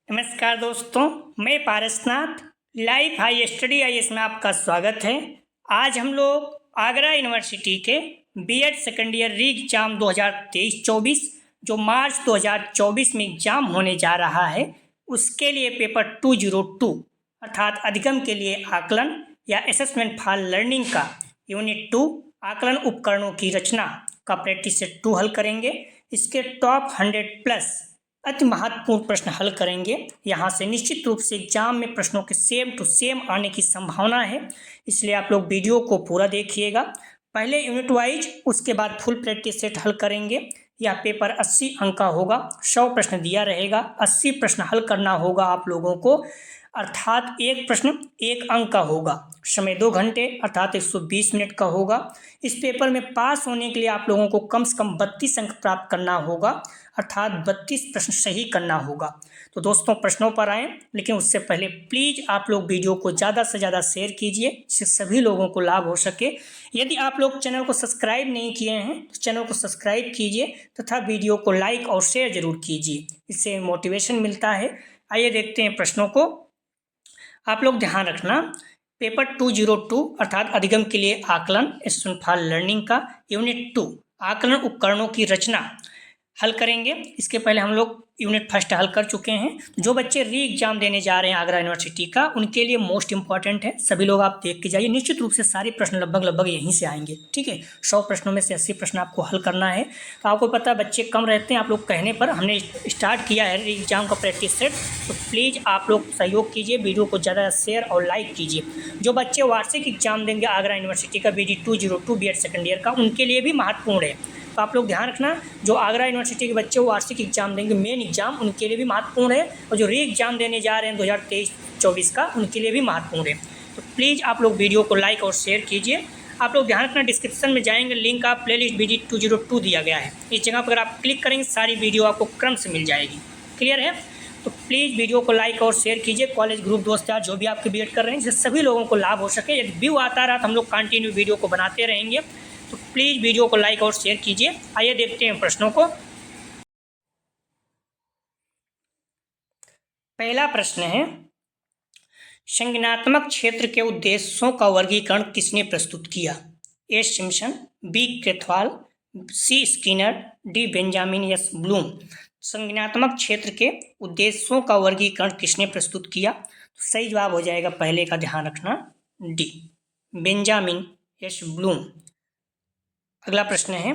नमस्कार दोस्तों, मैं Parasnath live high study IAS में आपका स्वागत है। आज हम लोग आगरा यूनिवर्सिटी के B Ed second year re exam 2023-24 जो मार्च 2024 में एग्जाम होने जा रहा है उसके लिए पेपर 202 अर्थात अधिगम के लिए आकलन या असेसमेंट फॉर लर्निंग का यूनिट 2 आकलन उपकरणों की रचना का प्रैक्टिस सेट 2 हल करेंगे। इसके टॉप 100 प्लस अति महत्वपूर्ण प्रश्न हल करेंगे। यहाँ से निश्चित रूप से एग्जाम में प्रश्नों के सेम टू सेम आने की संभावना है, इसलिए आप लोग वीडियो को पूरा देखिएगा। पहले यूनिट वाइज, उसके बाद फुल प्रैक्टिस सेट हल करेंगे। यह पेपर 80 अंक का होगा, 100 प्रश्न दिया रहेगा, 80 प्रश्न हल करना होगा आप लोगों को, अर्थात एक प्रश्न 1 अंक का होगा। समय 2 घंटे अर्थात 120 मिनट का होगा। इस पेपर में पास होने के लिए आप लोगों को कम से कम 32 अंक प्राप्त करना होगा, अर्थात 32 प्रश्न सही करना होगा। तो दोस्तों प्रश्नों पर आएँ, लेकिन उससे पहले प्लीज़ आप लोग वीडियो को ज़्यादा से ज़्यादा शेयर कीजिए जिससे सभी लोगों को लाभ हो सके। यदि आप लोग चैनल को सब्सक्राइब नहीं किए हैं तो चैनल को सब्सक्राइब कीजिए तथा वीडियो को लाइक और शेयर जरूर कीजिए, इससे मोटिवेशन मिलता है। आइए देखते हैं प्रश्नों को। आप लोग ध्यान रखना, पेपर 202 अर्थात अधिगम के लिए आकलन असेसमेंट फॉर लर्निंग का यूनिट 2 आकलन उपकरणों की रचना हल करेंगे। इसके पहले हम लोग यूनिट फर्स्ट हल कर चुके हैं। जो बच्चे री एग्जाम देने जा रहे हैं आगरा यूनिवर्सिटी का, उनके लिए मोस्ट इंपॉर्टेंट है। सभी लोग आप देख के जाइए, निश्चित रूप से सारे प्रश्न लगभग यहीं से आएंगे। ठीक है, 100 प्रश्नों में से 80 प्रश्न आपको हल करना है। तो आपको पता है बच्चे कम रहते हैं, आप लोग कहने पर हमने स्टार्ट किया है री एग्जाम का प्रैक्टिस सेट। तो प्लीज़ आप लोग सहयोग कीजिए, वीडियो को ज़्यादा शेयर और लाइक कीजिए। जो बच्चे वार्षिक एग्जाम देंगे आगरा यूनिवर्सिटी का BD 202 BEd सेकेंड ईयर का, उनके लिए भी महत्वपूर्ण है। तो आप लोग ध्यान रखना, जो आगरा यूनिवर्सिटी के बच्चे वार्षिक एग्जाम देंगे मेन एग्जाम, उनके लिए भी महत्वपूर्ण है, और जो री एग्जाम देने जा रहे हैं 2023-24 का, उनके लिए भी महत्वपूर्ण है। तो प्लीज़ आप लोग वीडियो को लाइक और शेयर कीजिए। आप लोग ध्यान रखना, डिस्क्रिप्शन में जाएंगे, लिंक आप प्लेलिस्ट BD 202 दिया गया है, इस जगह पर अगर आप क्लिक करेंगे सारी वीडियो आपको क्रम से मिल जाएगी। क्लियर है? तो प्लीज़ वीडियो को लाइक और शेयर कीजिए। कॉलेज ग्रुप दोस्त यार जो भी आपके बीएड कर रहे हैं, जिससे सभी लोगों को लाभ हो सके। यदि व्यू आता रहा तो हम लोग कंटिन्यू वीडियो को बनाते रहेंगे, तो प्लीज़ वीडियो को लाइक और शेयर कीजिए। आइए देखते हैं प्रश्नों को। पहला प्रश्न है, संज्ञानात्मक क्षेत्र के उद्देश्यों का वर्गीकरण किसने प्रस्तुत किया? A Simpson, B Krathwohl, C Skinner, D Benjamin, S Bloom. संज्ञानात्मक क्षेत्र के उद्देश्यों का वर्गीकरण किसने प्रस्तुत किया? तो सही जवाब हो जाएगा पहले का, ध्यान रखना, डी बेंजामिन एस ब्लूम। अगला प्रश्न है,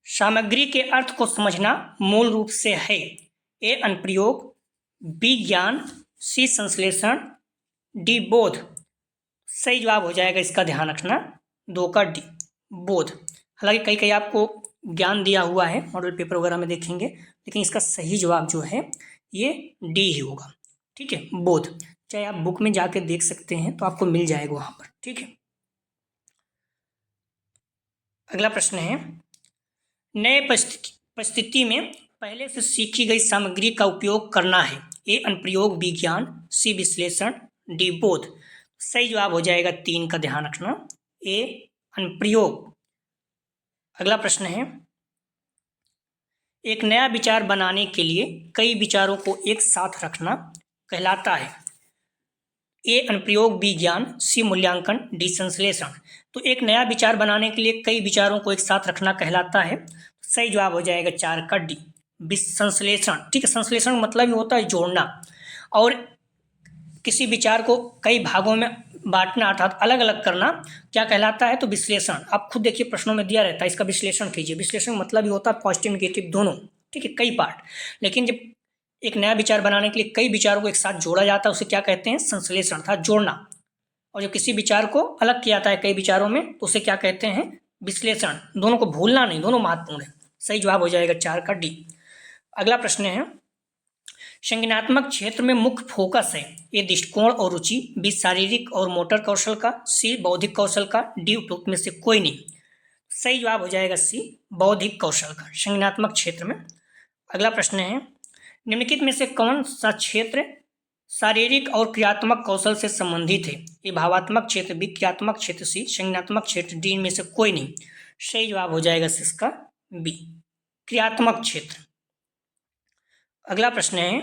सामग्री के अर्थ को समझना मूल रूप से है ए अनुप्रयोग, बी ज्ञान, सी संश्लेषण, डी बोध। सही जवाब हो जाएगा इसका, ध्यान रखना, 2 का डी बोध। हालांकि कई आपको ज्ञान दिया हुआ है, मॉडल पेपर वगैरह में देखेंगे, लेकिन इसका सही जवाब जो है ये डी ही होगा। ठीक है, बोध। चाहे आप बुक में जाके देख सकते हैं तो आपको मिल जाएगा वहां पर। ठीक है, अगला प्रश्न है, नए परिस्थिति में पहले से सीखी गई सामग्री का उपयोग करना है ए अनुप्रयोग, बी ज्ञान, सी विश्लेषण, डी बोध। सही जवाब हो जाएगा 3 का, ध्यान रखना, ए अनुप्रयोग। अगला प्रश्न है, एक नया विचार बनाने के लिए कई विचारों को एक साथ रखना कहलाता है ए अनुप्रयोग, बी ज्ञान, सी मूल्यांकन, डी संश्लेषण। तो एक नया विचार बनाने के लिए कई विचारों को एक साथ रखना कहलाता है। सही जवाब हो जाएगा 4 का डी संश्लेषण। ठीक है, संश्लेषण मतलब ही होता है जोड़ना, और किसी विचार को कई भागों में बांटना अर्थात अलग अलग करना क्या कहलाता है? तो विश्लेषण। आप खुद देखिए प्रश्नों में दिया रहता है, इसका विश्लेषण कीजिए। विश्लेषण मतलब ही होता है पॉजिटिव नेगेटिव दोनों। ठीक है, कई पार्ट। लेकिन जब एक नया विचार बनाने के लिए कई विचारों को एक साथ जोड़ा जाता है उसे क्या कहते हैं? संश्लेषण, अर्थात जोड़ना। और जब किसी विचार को अलग किया जाता है कई विचारों में तो उसे क्या कहते हैं? विश्लेषण। दोनों को भूलना नहीं, दोनों महत्वपूर्ण है। सही जवाब हो जाएगा 4 का डी। अगला प्रश्न है, संज्ञानात्मक क्षेत्र में मुख्य फोकस है ए दृष्टिकोण और रुचि, बी शारीरिक और मोटर कौशल का, सी बौद्धिक कौशल का, डी उपरोक्त में से कोई नहीं। सही जवाब हो जाएगा सी बौद्धिक कौशल का, संज्ञानात्मक क्षेत्र में। अगला प्रश्न है, निम्नलिखित में से कौन सा क्षेत्र शारीरिक और क्रियात्मक कौशल से संबंधित है ए भावात्मक क्षेत्र, बी क्रियात्मक क्षेत्र, सी संज्ञानात्मक क्षेत्र, डी में से कोई नहीं। सही जवाब हो जाएगा इसका बी क्रियात्मक क्षेत्र। अगला प्रश्न है,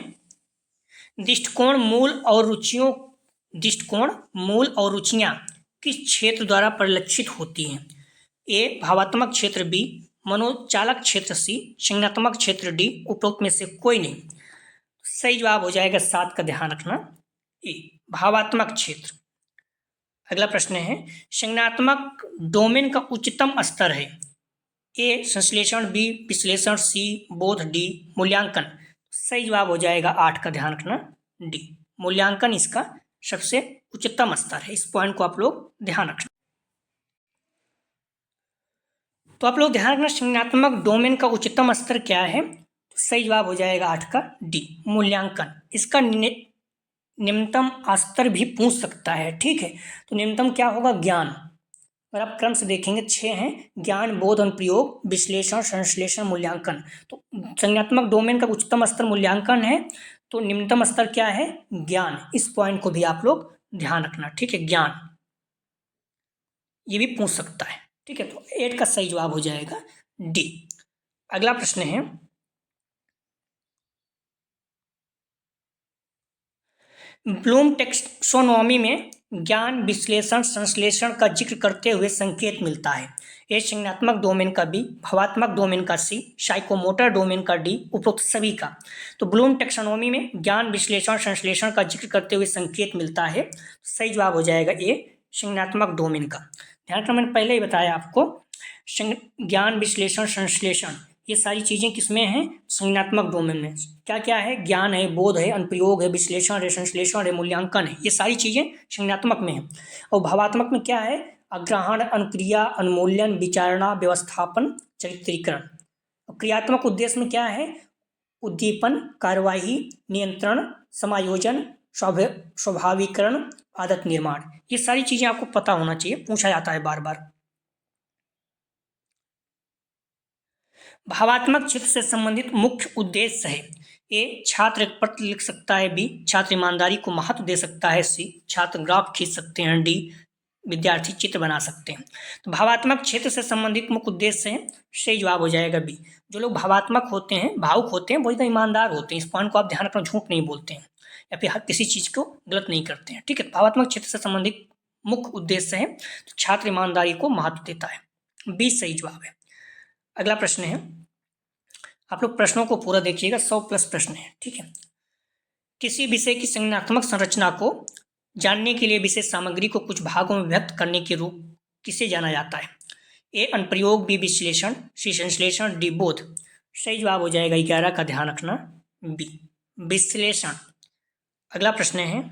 दृष्टिकोण मूल और रुचियाँ किस क्षेत्र द्वारा परिलक्षित होती हैं? ए भावात्मक क्षेत्र, बी मनोचालक क्षेत्र, सी संज्ञानात्मक क्षेत्र, डी उपरोक्त में से कोई नहीं। सही जवाब हो जाएगा 7 का, ध्यान रखना, ए भावात्मक क्षेत्र। अगला प्रश्न है, संज्ञानात्मक डोमेन का उच्चतम स्तर है? ए संश्लेषण, बी विश्लेषण, सी बोध, डी मूल्यांकन। सही जवाब हो जाएगा 8 का, ध्यान रखना, डी मूल्यांकन इसका सबसे उच्चतम स्तर है। इस पॉइंट को आप लोग ध्यान रखना। तो आप लोग ध्यान रखना, संज्ञानात्मक डोमेन का उच्चतम स्तर क्या है? तो सही जवाब हो जाएगा 8 का, डी मूल्यांकन। इसका निम्नतम स्तर भी पूछ सकता है, ठीक है। तो निम्नतम क्या होगा? ज्ञान। और आप क्रम से देखेंगे 6 हैं, ज्ञान, बोध, अनुप्रयोग, विश्लेषण, संश्लेषण, मूल्यांकन। तो संज्ञानात्मक डोमेन का उच्चतम स्तर मूल्यांकन है, तो निम्नतम स्तर क्या है? ज्ञान। इस पॉइंट को भी आप लोग ध्यान रखना, ठीक है, ज्ञान। ये भी पूछ सकता है, ठीक है। तो 8 का सही जवाब हो जाएगा डी। अगला प्रश्न है, ब्लूम टेक्सोनोमी में ज्ञान, विश्लेषण, संश्लेषण का जिक्र करते हुए संकेत मिलता है? ए संज्ञानात्मक डोमेन का, बी भावात्मक डोमेन का, सी साइकोमोटर डोमेन का, डी उपरोक्त सभी का। तो ब्लूम टेक्सोनोमी में ज्ञान, विश्लेषण, संश्लेषण का जिक्र करते हुए संकेत मिलता है। सही जवाब हो जाएगा ए संज्ञानात्मक डोमेन का। ध्यान रखना, मैंने पहले ही बताया आपको, ज्ञान, विश्लेषण, संश्लेषण ये सारी चीज़ें किसमें हैं? संज्ञानात्मक डोमेन में। क्या क्या है? ज्ञान है, बोध है, अनुप्रयोग है, विश्लेषण है, संश्लेषण है, मूल्यांकन है। ये सारी चीज़ें संज्ञानात्मक में हैं। और भावात्मक में क्या है? अग्रहण, अनुक्रिया, अनुमूल्यन, विचारणा, व्यवस्थापन, चरित्रीकरण। क्रियात्मक उद्देश्य में क्या है? उद्दीपन, कार्यवाही, नियंत्रण, समायोजन, स्वाभाविकरण, आदत निर्माण। ये सारी चीजें आपको पता होना चाहिए, पूछा जाता है बार बार। भावात्मक क्षेत्र से संबंधित मुख्य उद्देश्य है? ए छात्र एक पत्र लिख सकता है, बी छात्र ईमानदारी को महत्व दे सकता है, सी छात्र ग्राफ खींच सकते हैं, डी विद्यार्थी चित्र बना सकते हैं। तो भावात्मक क्षेत्र से संबंधित मुख्य उद्देश्य है, सही जवाब हो जाएगा बी। जो लोग भावात्मक होते हैं, भावुक होते हैं, वो एकदम ईमानदार होते हैं। इस पॉइंट को आप ध्यान रखना, झूठ नहीं बोलते हैं या फिर हर किसी चीज को गलत नहीं करते हैं, ठीक है। भावात्मक क्षेत्र से संबंधित मुख्य उद्देश्य है, तो छात्र ईमानदारी को महत्व देता है, बी सही जवाब है। अगला प्रश्न है, आप लोग प्रश्नों को पूरा देखिएगा, 100+ प्रश्न है, ठीक है। किसी विषय की संज्ञानात्मक संरचना को जानने के लिए विषय सामग्री को कुछ भागों में व्यक्त करने के रूप किसे जाना जाता है? ए अनुप्रयोग, बी विश्लेषण, सी संश्लेषण, डी बोध। सही जवाब हो जाएगा 11 का, ध्यान रखना, बी विश्लेषण। अगला प्रश्न है,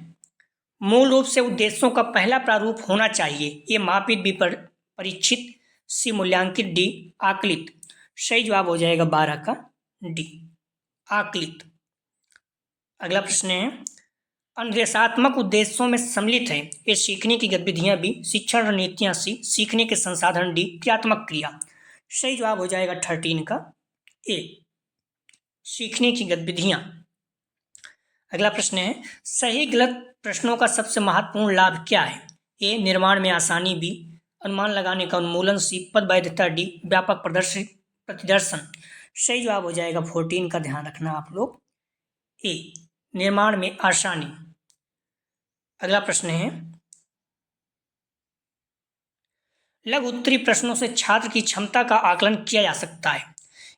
मूल रूप से उद्देश्यों का पहला प्रारूप होना चाहिए? ए मापित, बी परीक्षित, सी मूल्यांकित, डी आकलित। सही जवाब हो जाएगा 12 का, डी आकलित। अगला प्रश्न है, अनुदेशात्मक उद्देश्यों में सम्मिलित है? ए सीखने की गतिविधियां, बी शिक्षण रणनीतियां, सी सीखने के संसाधन, डी क्रियात्मक क्रिया। सही जवाब हो जाएगा 13 का, ए सीखने की गतिविधियां। अगला प्रश्न है, सही गलत प्रश्नों का सबसे महत्वपूर्ण लाभ क्या है? ए निर्माण में आसानी, बी अनुमान लगाने का उन्मूलन, सी पद वैधता, डी व्यापक प्रतिदर्शन। सही जवाब हो जाएगा 14 का, ध्यान रखना आप लोग, ए निर्माण में आसानी। अगला प्रश्न है, लघु उत्तरीय प्रश्नों से छात्र की क्षमता का आकलन किया जा सकता है?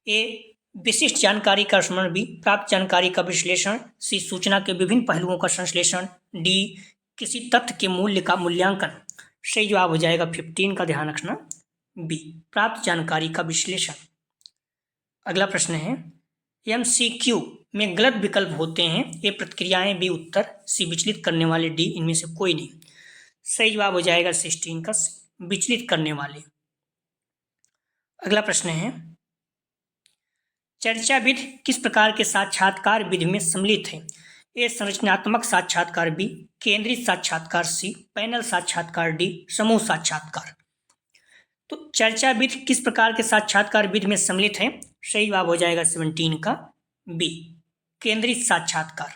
ए विशिष्ट जानकारी का स्मरण, बी प्राप्त जानकारी का विश्लेषण, सी सूचना के विभिन्न पहलुओं का संश्लेषण, डी किसी तथ्य के मूल्य का मूल्यांकन। सही जवाब हो जाएगा 15 का, ध्यान रखना, बी प्राप्त जानकारी का विश्लेषण। अगला प्रश्न है, MCQ में गलत विकल्प होते हैं? ए प्रतिक्रियाएं, बी उत्तर, सी विचलित करने वाले, डी इनमें से कोई नहीं। सही जवाब हो जाएगा 16 का, विचलित करने वाले। अगला प्रश्न है, चर्चा विधि किस प्रकार के साक्षात्कार विधि में सम्मिलित है? ए संरचनात्मक साक्षात्कार, बी केंद्रित साक्षात्कार, सी पैनल साक्षात्कार, डी समूह साक्षात्कार। तो चर्चा विधि किस प्रकार के साक्षात्कार विधि में सम्मिलित है? सही जवाब हो जाएगा 17 का, बी केंद्रित साक्षात्कार।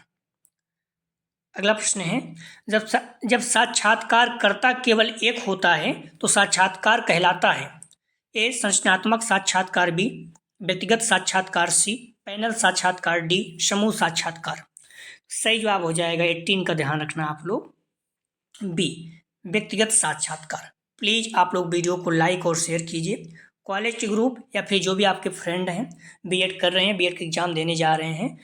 अगला प्रश्न है, जब साक्षात्कारकर्ता केवल एक होता है तो साक्षात्कार कहलाता है? ए संरचनात्मक साक्षात्कार, बी व्यक्तिगत साक्षात्कार, सी पैनल साक्षात्कार, डी समूह साक्षात्कार। सही जवाब हो जाएगा 18 का ध्यान रखना आप लोग। बी, व्यक्तिगत साक्षात्कार। प्लीज़ आप लोग वीडियो को लाइक और शेयर कीजिए। कॉलेज के ग्रुप या फिर जो भी आपके फ्रेंड हैं बीएड कर रहे हैं, बीएड का एग्ज़ाम देने जा रहे हैं,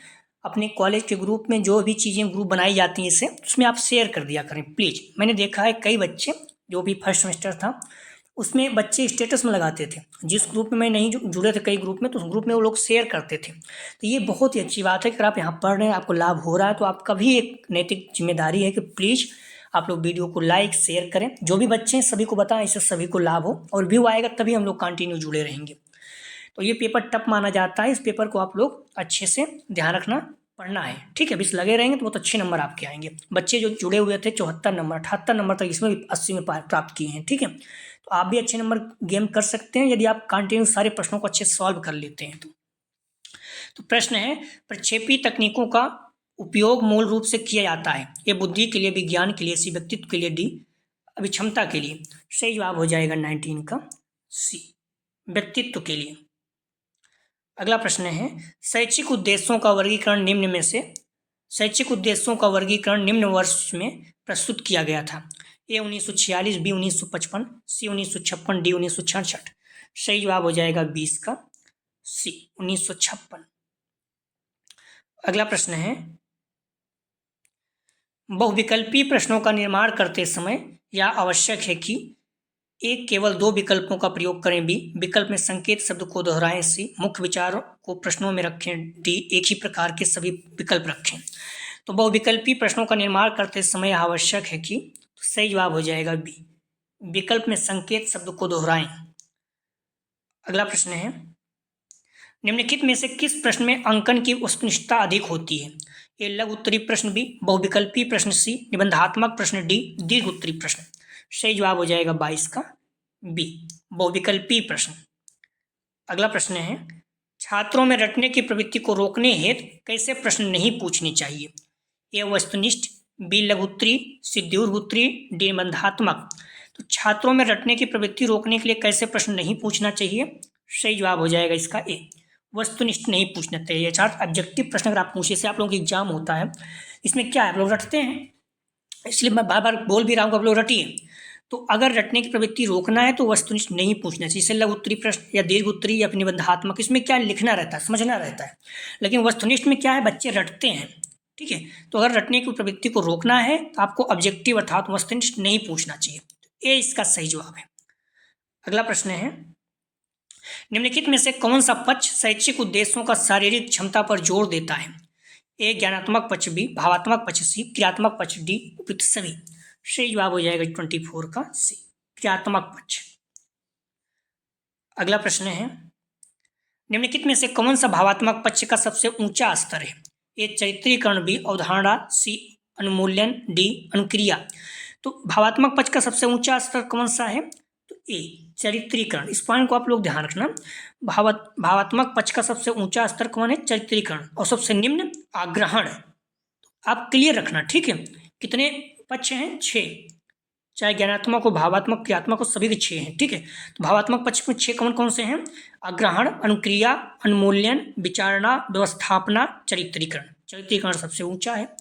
अपने कॉलेज के ग्रुप में जो भी चीज़ें ग्रुप बनाई जाती हैं इससे, उसमें आप शेयर कर दिया करें प्लीज़। मैंने देखा है कई बच्चे, जो भी फर्स्ट सेमेस्टर था उसमें बच्चे स्टेटस में लगाते थे, जिस ग्रुप में मैं नहीं जुड़े थे कई ग्रुप में, तो उस ग्रुप में वो लोग शेयर करते थे। तो ये बहुत ही अच्छी बात है कि अगर आप यहाँ पढ़ रहे हैं, आपको लाभ हो रहा है, तो आपका भी एक नैतिक जिम्मेदारी है कि प्लीज़ आप लोग वीडियो को लाइक शेयर करें। जो भी बच्चे हैं सभी को बताएं, इससे सभी को लाभ हो और व्यू आएगा तभी हम लोग कंटिन्यू जुड़े रहेंगे। तो ये पेपर टफ माना जाता है, इस पेपर को आप लोग अच्छे से ध्यान रखना, पढ़ना है, ठीक है। बीस लगे रहेंगे तो बहुत अच्छे नंबर आपके आएंगे। बच्चे जो जुड़े हुए थे 74 नंबर 78 नंबर तक इसमें भी 80 में प्राप्त किए हैं, ठीक है। तो आप भी अच्छे नंबर गेम कर सकते हैं यदि आप कंटिन्यू सारे प्रश्नों को अच्छे से सॉल्व कर लेते हैं तो प्रश्न है, प्रक्षेपी तकनीकों का उपयोग मूल रूप से किया जाता है। ए बुद्धि के लिए, विज्ञान के लिए, सी व्यक्तित्व के लिए, डी अभिक्षमता के लिए। सही जवाब हो जाएगा 19 का सी, व्यक्तित्व के लिए। अगला प्रश्न है, शैक्षिक उद्देश्यों का वर्गीकरण निम्न में से, शैक्षिक उद्देश्यों का वर्गीकरण निम्न वर्ष में प्रस्तुत किया गया था। ए 1946, बी 1955, सी 1956, डी 1966। सही जवाब हो जाएगा 20 का सी, 1956। अगला प्रश्न है, बहुविकल्पी प्रश्नों का निर्माण करते समय यह आवश्यक है कि एक केवल दो विकल्पों का प्रयोग करें, बी विकल्प में संकेत शब्द को दोहराएं, सी मुख्य विचारों को प्रश्नों में रखें, डी एक ही प्रकार के सभी विकल्प रखें। तो बहुविकल्पी प्रश्नों का निर्माण करते समय आवश्यक है कि, तो सही जवाब हो जाएगा बी, विकल्प में संकेत शब्द को दोहराएं। अगला प्रश्न है, निम्नलिखित में से किस प्रश्न में अंकन की वस्तुनिष्ठता अधिक होती है। ए लघु उत्तरी प्रश्न, बी बहुविकल्पी प्रश्न, सी निबंधात्मक प्रश्न, डी दीर्घ उत्तरी प्रश्न। सही जवाब हो जाएगा 22 का बी, बहुविकल्पी प्रश्न। अगला प्रश्न है, छात्रों में रटने की प्रवृत्ति को रोकने हेतु कैसे प्रश्न नहीं पूछने चाहिए। ए वस्तुनिष्ठ, बी लघु उत्तरी, सी दीर्घ उत्तरी, डी निबंधात्मक। तो छात्रों में रटने की प्रवृत्ति रोकने के लिए कैसे प्रश्न नहीं पूछना चाहिए। सही जवाब हो जाएगा इसका ए, वस्तुनिष्ठ नहीं पूछना चाहिए। छात्र ऑब्जेक्टिव प्रश्न अगर आप पूछे, से आप लोगों का एग्जाम होता है, इसमें क्या है, आप लोग रटते हैं, इसलिए मैं बार बार बोल भी रहा हूँ कि आप लोग रटिए। तो अगर रटने की प्रवृत्ति रोकना है तो वस्तुनिष्ठ नहीं पूछना चाहिए। जैसे लघु उत्तरी प्रश्न या दीर्घ उत्तरी या निबंधात्मक, इसमें क्या लिखना रहता है, समझना रहता है। लेकिन वस्तुनिष्ठ में क्या है, बच्चे रटते हैं, ठीक है। तो अगर रटने की प्रवृत्ति को रोकना है तो आपको ऑब्जेक्टिव अर्थात वस्तुनिष्ठ नहीं पूछना चाहिए। तो ए इसका सही जवाब है। अगला प्रश्न है, निम्नलिखित में से कौन सा पक्ष शैक्षिक उद्देश्यों का शारीरिक क्षमता पर जोर देता है। ए ज्ञानात्मक पक्ष, बी भावात्मक पक्ष, सी क्रियात्मक पक्ष, डी उपयुक्त सभी। सही जवाब हो जाएगा 24 का सी, क्रियात्मक पक्ष। अगला प्रश्न है, निम्नलिखित में से कौन सा भावात्मक पक्ष का सबसे ऊंचा स्तर है। ए चरित्रीकरण, बी अवधारणा, सी अनुमूल्यन, डी अनुक्रिया। तो भावात्मक पक्ष का सबसे ऊंचा स्तर कौन सा है, तो ए चरित्रीकरण। इस पॉइंट को आप लोग ध्यान रखना। भावात्मक पक्ष का सबसे ऊंचा स्तर कौन है, चरित्रीकरण, और सबसे निम्न आग्रहण। आप क्लियर रखना, ठीक है। कितने पक्ष हैं, 6, चाहे ज्ञानात्मक हो, भावात्मक, क्रियात्मक हो, सभी के 6 हैं, ठीक है। तो भावात्मक पक्ष में 6 कौन कौन से हैं, आग्रहण, अनुक्रिया, अनुमूल्यन, विचारणा, व्यवस्थापना, चरित्रीकरण। चरित्रीकरण सबसे ऊंचा है,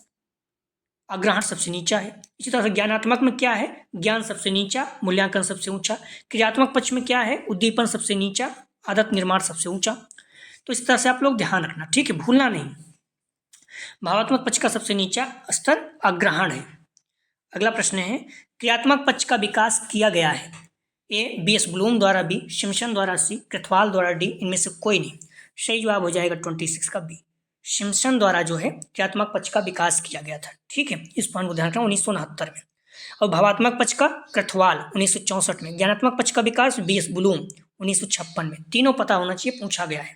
आग्रहण सबसे नीचा है। इसी तरह से ज्ञानात्मक में क्या है, ज्ञान सबसे नीचा, मूल्यांकन सबसे ऊंचा। क्रियात्मक पक्ष में क्या है, उद्दीपन सबसे नीचा, आदत निर्माण सबसे ऊंचा। तो इस तरह से आप लोग ध्यान रखना, ठीक है, भूलना नहीं। भावात्मक पक्ष का सबसे नीचा स्तर आग्रहण है। अगला प्रश्न है, क्रियात्मक पक्ष का विकास किया गया है। ए बी एस ब्लूम द्वारा, बी सिम्पसन द्वारा, सी क्रथवाल द्वारा, डी इनमें से कोई नहीं। सही जवाब हो जाएगा 26 का बी, सिम्पसन द्वारा जो है क्रियात्मक पक्ष का विकास किया गया था, ठीक है। इस पॉइंट को ध्यान रखना, 1969 में। और भावात्मक पक्ष का क्रथवाल 1964 में। ज्ञानात्मक पक्ष का विकास बी एस ब्लूम 1956 में। तीनों पता होना चाहिए, पूछा गया है।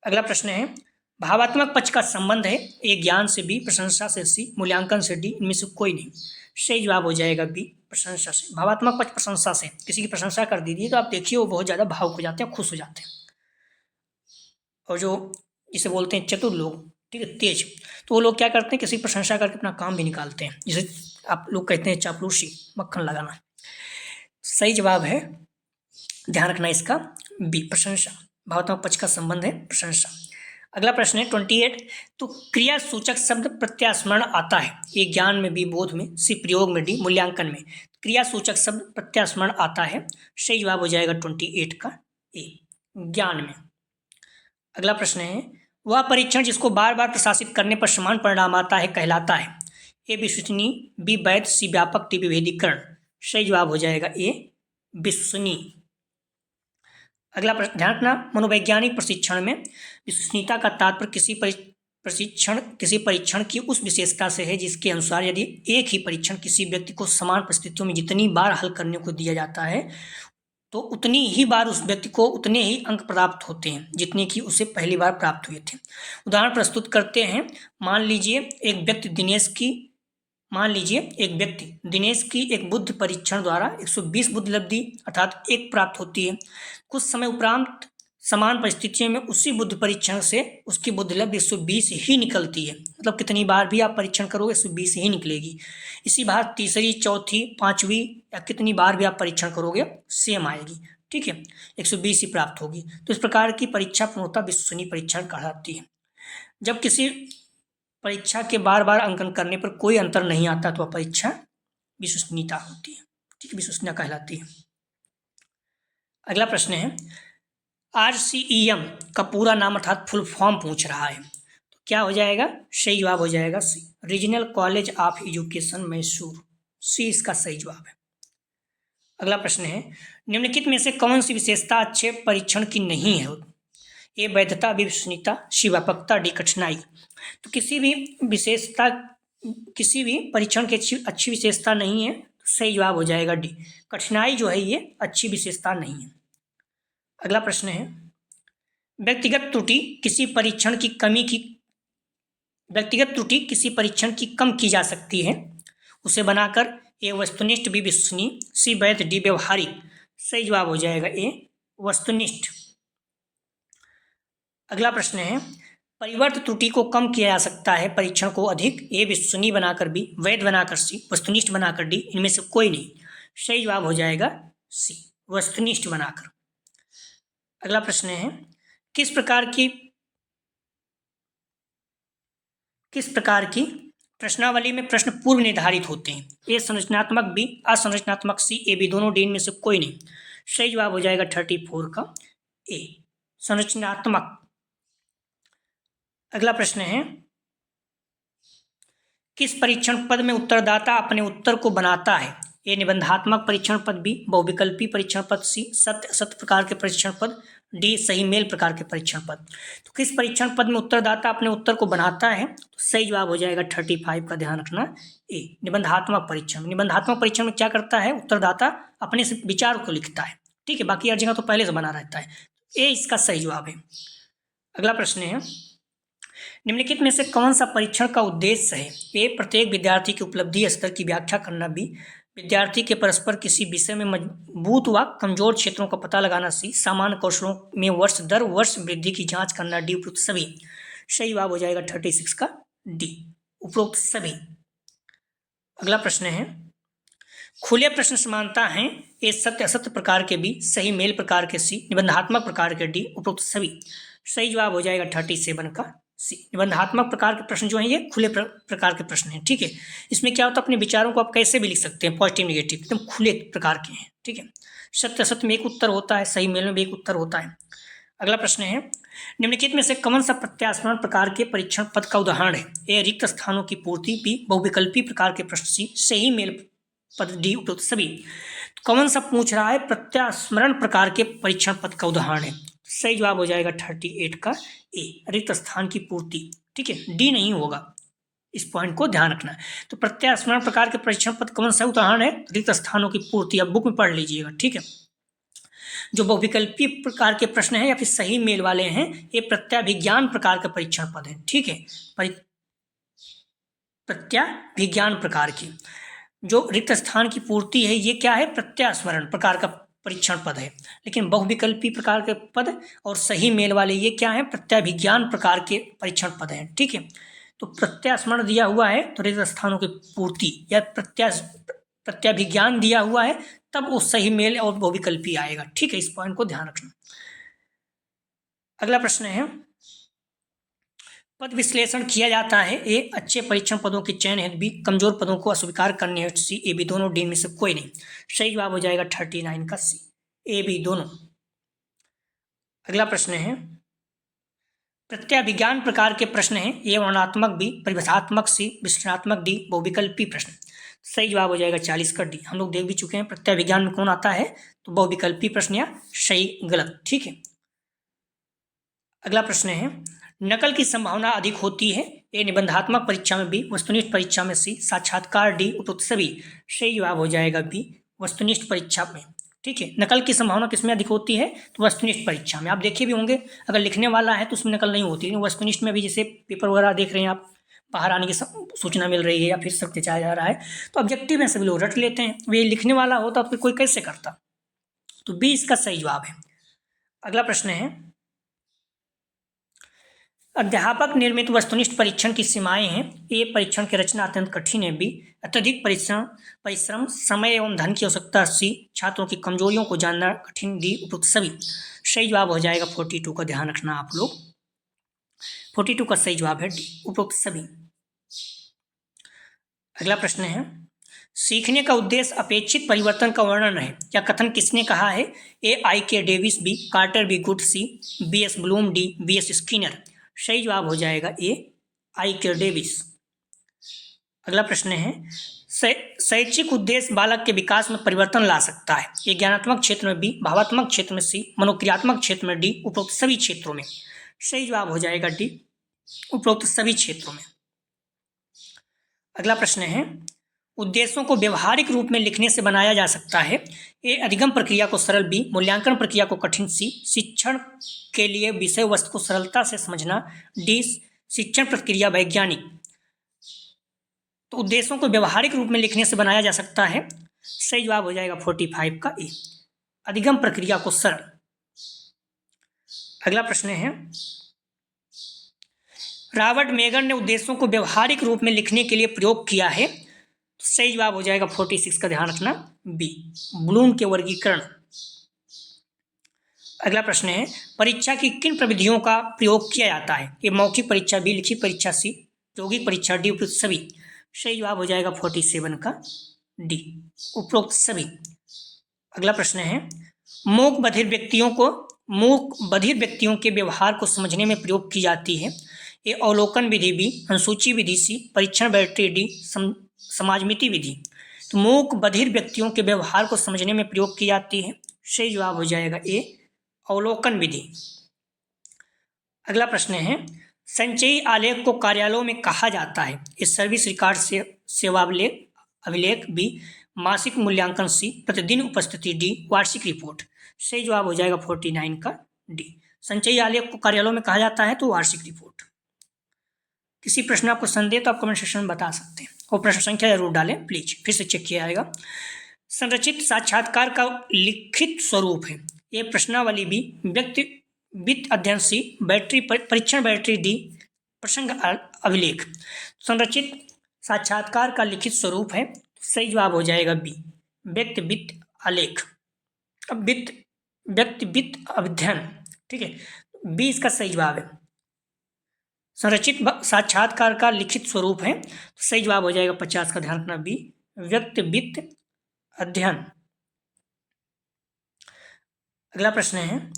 अगला प्रश्न है, भावात्मक पक्ष का संबंध है। ए ज्ञान से, बी प्रशंसा से, सी मूल्यांकन से, डी इनमें से कोई नहीं। सही जवाब हो जाएगा बी, प्रशंसा से। भावात्मक पक्ष प्रशंसा से, किसी की प्रशंसा कर दीजिए तो आप देखिए वो बहुत ज़्यादा भावुक हो जाते हैं, खुश हो जाते हैं। और जो जिसे बोलते हैं चतुर लोग, ठीक है, तेज, तो वो लोग क्या करते हैं, किसी की प्रशंसा करके अपना काम भी निकालते हैं, जिसे आप लोग कहते हैं चापलूसी, मक्खन लगाना। सही जवाब है, ध्यान रखना इसका, बी प्रशंसा। भावात्मक पक्ष का संबंध है प्रशंसा। अगला प्रश्न है 28। तो क्रिया सूचक शब्द प्रत्यास्मरण आता है, ये ज्ञान में बी, बोध में सी, प्रयोग में डी, मूल्यांकन में। क्रिया सूचक शब्द प्रत्यास्मरण आता है, सही जवाब हो जाएगा 28 का ए, ज्ञान में। अगला प्रश्न है वह परीक्षण जिसको बार बार प्रशासित करने पर समान परिणाम आता है कहलाता है, ए विश्वसनीय, बी वैध, सी व्यापक, डी विभेदीकरण। सही जवाब हो जाएगा ए, विश्वसनीय। अगला प्रश्न ध्यान रखना, मनोवैज्ञानिक प्रशिक्षण में विश्वसनीयता का तात्पर्य किसी परीक्षण की उस विशेषता से है जिसके अनुसार यदि एक ही परीक्षण किसी व्यक्ति को समान परिस्थितियों में जितनी बार हल करने को दिया जाता है तो उतनी ही बार उस व्यक्ति को उतने ही अंक प्राप्त होते हैं जितने कि उसे पहली बार प्राप्त हुए थे। उदाहरण प्रस्तुत करते हैं। मान लीजिए एक व्यक्ति दिनेश की एक बुद्धि परीक्षण द्वारा 120 बुद्धि लब्धि अर्थात 1 प्राप्त होती है। कुछ समय उपरांत समान परिस्थितियों में उसी बुद्धि परीक्षण से उसकी बुद्धि लब्धि 120 ही निकलती है। मतलब कितनी बार भी आप परीक्षण करोगे 120 ही निकलेगी। इसी बात तीसरी, चौथी, पांचवी या कितनी बार भी आप परीक्षण करोगे सेम आएगी। ठीक है, 120 ही प्राप्त होगी। तो इस प्रकार की परीक्षा पूर्णतः विश्वसनीय परीक्षण कहलाती है। जब किसी परीक्षा के बार बार अंकन करने पर कोई अंतर नहीं आता तो वह परीक्षा विश्वसनीयता होती है। ठीक है, विश्वसनीयता कहलाती है। अगला प्रश्न है RCEM का पूरा नाम अर्थात फुल फॉर्म पूछ रहा है, तो क्या हो जाएगा? सही जवाब हो जाएगा C, regional college of education Mysore. C इसका सही जवाब है। अगला प्रश्न है निम्नलिखित में से कौन सी विशेषता अच्छे परीक्षण की नहीं है? ए वैधता, बी विश्वसनीयता, सी व्यापकता, डी कठिनाई। तो किसी भी परीक्षण की अच्छी विशेषता नहीं है, तो सही जवाब हो जाएगा डी, कठिनाई जो है ये अच्छी विशेषता नहीं है। अगला प्रश्न है व्यक्तिगत त्रुटि किसी परीक्षण की कम की जा सकती है, उसे बनाकर ए वस्तुनिष्ठ, बी विश्वसनीय, सी वैध, डी व्यवहारिक। सही जवाब हो जाएगा ए वस्तुनिष्ठ। अगला प्रश्न है परिवर्त त्रुटि को कम किया जा सकता है परीक्षण को अधिक, ए विश्वसनीय बनाकर, बी वैध बनाकर, सी वस्तुनिष्ठ बनाकर, डी इनमें से कोई नहीं। सही जवाब हो जाएगा सी वस्तुनिष्ठ बनाकर। अगला प्रश्न है किस प्रकार की प्रश्नावली में प्रश्न पूर्व निर्धारित होते हैं? ए संरचनात्मक, बी असंरचनात्मक, सी ए बी दोनों, डी इनमें से कोई नहीं। सही जवाब हो जाएगा 34 का ए संरचनात्मक। अगला प्रश्न है किस परीक्षण पद में उत्तरदाता अपने उत्तर को बनाता है? ए निबंधात्मक परीक्षण पद, बी बहुविकल्पी परीक्षण पद, सी सत्य असत्य प्रकार के परीक्षण पद, डी सही मेल प्रकार के परीक्षण पद। तो किस परीक्षण पद में उत्तरदाता अपने उत्तर को बनाता है? तो सही जवाब हो जाएगा 35 का, ध्यान रखना ए निबंधात्मक परीक्षण। निबंधात्मक परीक्षण में क्या करता है? उत्तरदाता अपने से विचार को लिखता है। ठीक है, बाकी हर जगह तो पहले से बना रहता है। ए इसका सही जवाब है। अगला प्रश्न है निम्नलिखित में से कौन सा परीक्षण का उद्देश्य है? ए प्रत्येक विद्यार्थी की उपलब्धि स्तर की व्याख्या करना, बी विद्यार्थी के परस्पर किसी विषय में मजबूत व कमजोर क्षेत्रों का पता लगाना, सी सामान्य कौशलों में वर्ष दर वर्ष वृद्धि की जांच करना, डी उपरोक्त सभी। सही जवाब हो जाएगा 36 का डी उपरोक्त सभी। अगला प्रश्न है खुले प्रश्न समानता है, ए सत्य असत्य प्रकार के, बी सही मेल प्रकार के, सी निबंधात्मक प्रकार के, डी उपरोक्त सभी। सही जवाब हो जाएगा 37 का सी। निबंधात्मक प्रकार के प्रश्न जो हैं ये खुले प्रकार के प्रश्न हैं। ठीक है, इसमें क्या होता है अपने विचारों को आप कैसे भी लिख सकते हैं, पॉजिटिव नेगेटिव, एकदम खुले प्रकार के हैं। ठीक है, सत्य असत्य में एक उत्तर होता है, सही मेल में भी एक उत्तर होता है। अगला प्रश्न है निम्नलिखित में से कौन सा प्रत्यास्मरण प्रकार के परीक्षण पद का उदाहरण है? ए रिक्त स्थानों की पूर्ति, बी बहुविकल्पी प्रकार के प्रश्न, सी सही मेल पद, डी उपरोक्त सभी। कौन सा पूछ रहा है? प्रत्यास्मरण प्रकार के परीक्षण पद का उदाहरण है। सही जवाब हो जाएगा 38 का ए रिक्त स्थान की पूर्ति। ठीक है, डी नहीं होगा, इस पॉइंट को ध्यान रखना है। तो प्रत्यास्मरण प्रकार के परीक्षण पद कौन सा उदाहरण है? रिक्त स्थानों की पूर्ति। आप बुक में पढ़ लीजिएगा। ठीक है, जो बहुविकल्पी प्रकार के प्रश्न है या फिर सही मेल वाले हैं ये प्रत्याभिज्ञान प्रकार के परीक्षण पद है। ठीक है, प्रत्याभिज्ञान प्रकार की। जो रिक्त स्थान की पूर्ति है ये क्या है? प्रत्यास्मरण प्रकार का परीक्षण पद है। लेकिन बहुविकल्पी प्रकार के पद और सही मेल वाले ये क्या है? प्रत्याभिज्ञान प्रकार के परीक्षण पद हैं। ठीक है, तो प्रत्यास्मरण दिया हुआ है तो रिक्त स्थानों की पूर्ति, या प्रत्याभिज्ञान दिया हुआ है तब वो सही मेल और बहुविकल्पी आएगा। ठीक है, इस पॉइंट को ध्यान रखना। अगला प्रश्न है पद विश्लेषण किया जाता है। ए अच्छे परीक्षण पदों के चयन हेतु, बी कमजोर पदों को अस्वीकार करने हेतु, सी ए बी दोनों, डी में से कोई नहीं। सही जवाब हो जाएगा 39 का सी, ए बी दोनों। अगला प्रश्न है, प्रत्याभिज्ञान प्रकार के प्रश्न हैं। ए वर्णनात्मक, बी परिभाषात्मक, सी विश्लेषणात्मक, डी बहुविकल्पी प्रश्न। सही जवाब हो जाएगा 40 का डी। हम लोग देख भी चुके हैं प्रत्याभिज्ञान में कौन आता है, तो बहुविकल्पी प्रश्न या सही गलत। ठीक है। अगला प्रश्न है, नकल की संभावना अधिक होती है। ए निबंधात्मक परीक्षा में, बी वस्तुनिष्ठ परीक्षा में, सी साक्षात्कार, डी उपरोक्त सभी। सही जवाब हो जाएगा बी वस्तुनिष्ठ परीक्षा में। ठीक है। नकल की संभावना किसमें अधिक होती है, तो वस्तुनिष्ठ परीक्षा में। आप देखे भी होंगे अगर लिखने वाला है तो उसमें नकल नहीं होती है। वस्तुनिष्ठ में भी जैसे पेपर वगैरह देख रहे हैं आप, बाहर आने की सूचना मिल रही है या फिर सत्य चाहा जा रहा है, तो ऑब्जेक्टिव में सभी लोग रट लेते हैं। वे लिखने वाला होता तो कोई कैसे करता, तो बी इसका सही जवाब है। अगला प्रश्न है, अध्यापक निर्मित वस्तुनिष्ठ परीक्षण की सीमाएं हैं। ए परीक्षण की रचना अत्यंत कठिन है, बी अत्यधिक परिश्रम समय एवं धन की आवश्यकता, सी छात्रों की कमजोरियों को जानना कठिन, डी उपरोक्त सभी। सही जवाब हो जाएगा 42 का, ध्यान रखना आप लोग। 42 का सही जवाब है डी उपरोक्त सभी। अगला प्रश्न है, सीखने का उद्देश्य अपेक्षित परिवर्तन का वर्णन है। यह कथन किसने कहा है। A I K Davis, B Carter B Good, C B S Bloom, D B S Skinner. सही जवाब हो जाएगा ए आई के डेविस। अगला प्रश्न है, शैक्षिक उद्देश्य बालक के विकास में परिवर्तन ला सकता है। ये ज्ञानात्मक क्षेत्र में, बी भावात्मक क्षेत्र में, सी मनोक्रियात्मक क्षेत्र में, डी उपरोक्त सभी क्षेत्रों में। सही जवाब हो जाएगा डी उपरोक्त सभी क्षेत्रों में। अगला प्रश्न है, उद्देश्यों को व्यवहारिक रूप में लिखने से बनाया जा सकता है। ए अधिगम प्रक्रिया को सरल, बी मूल्यांकन प्रक्रिया को कठिन, सी शिक्षण के लिए विषय वस्तु को सरलता से समझना, डी शिक्षण प्रक्रिया वैज्ञानिक। तो उद्देश्यों को व्यवहारिक रूप में लिखने से बनाया जा सकता है। सही जवाब हो जाएगा 45 का ए अधिगम प्रक्रिया को सरल। अगला प्रश्न है, रॉबर्ट मेगर ने उद्देश्यों को व्यवहारिक रूप में लिखने के लिए प्रयोग किया है। सही जवाब हो जाएगा 46 का, ध्यान रखना बी ब्लूम के वर्गीकरण। अगला प्रश्न है, परीक्षा की किन प्रविधियों का प्रयोग किया जाता है। ये मौखिक परीक्षा, बी लिखित परीक्षा, सी यौगिक परीक्षा, डी उपरोक्त सभी। सही जवाब हो जाएगा 47 का डी उपरोक्त सभी। अगला प्रश्न है, मूक बधिर व्यक्तियों के व्यवहार को समझने में प्रयोग की जाती है। ये अवलोकन विधि, बी अनुसूची विधि, सी परीक्षण बैटरी, डी समाजमिति विधि। तो मूक बधिर व्यक्तियों के व्यवहार को समझने में प्रयोग की जाती है। सही जवाब हो जाएगा ए अवलोकन विधि। अगला प्रश्न है, संचयी आलेख को कार्यालयों में कहा जाता है। इस सर्विस रिकॉर्ड से सेवाभिलेख, अभिलेख, बी मासिक मूल्यांकन, सी प्रतिदिन उपस्थिति, डी वार्षिक रिपोर्ट। सही जवाब हो जाएगा 49 का डी संचयी आलेख को कार्यालयों में कहा जाता है तो वार्षिक रिपोर्ट। किसी प्रश्न आपको संदेह तो आप कमेंट सेक्शन में बता सकते हैं और प्रश्न संख्या जरूर डालें प्लीज, फिर से चेक किया जाएगा। संरचित साक्षात्कार का लिखित स्वरूप है। ये प्रश्नावली, बी व्यक्ति वित्त अध्ययन, सी बैटरी परीक्षण बैटरी, डी प्रसंग अभिलेख। संरचित साक्षात्कार का लिखित स्वरूप है। सही जवाब हो जाएगा बी व्यक्ति वित्त आलेख, व्यक्ति वित्त अध्ययन। ठीक है, बी इसका सही जवाब है। संरचित साक्षात्कार का लिखित स्वरूप है। सही जवाब हो जाएगा 50 का, ध्यान रखना बी व्यक्ति वित्त अध्ययन। अगला प्रश्न है,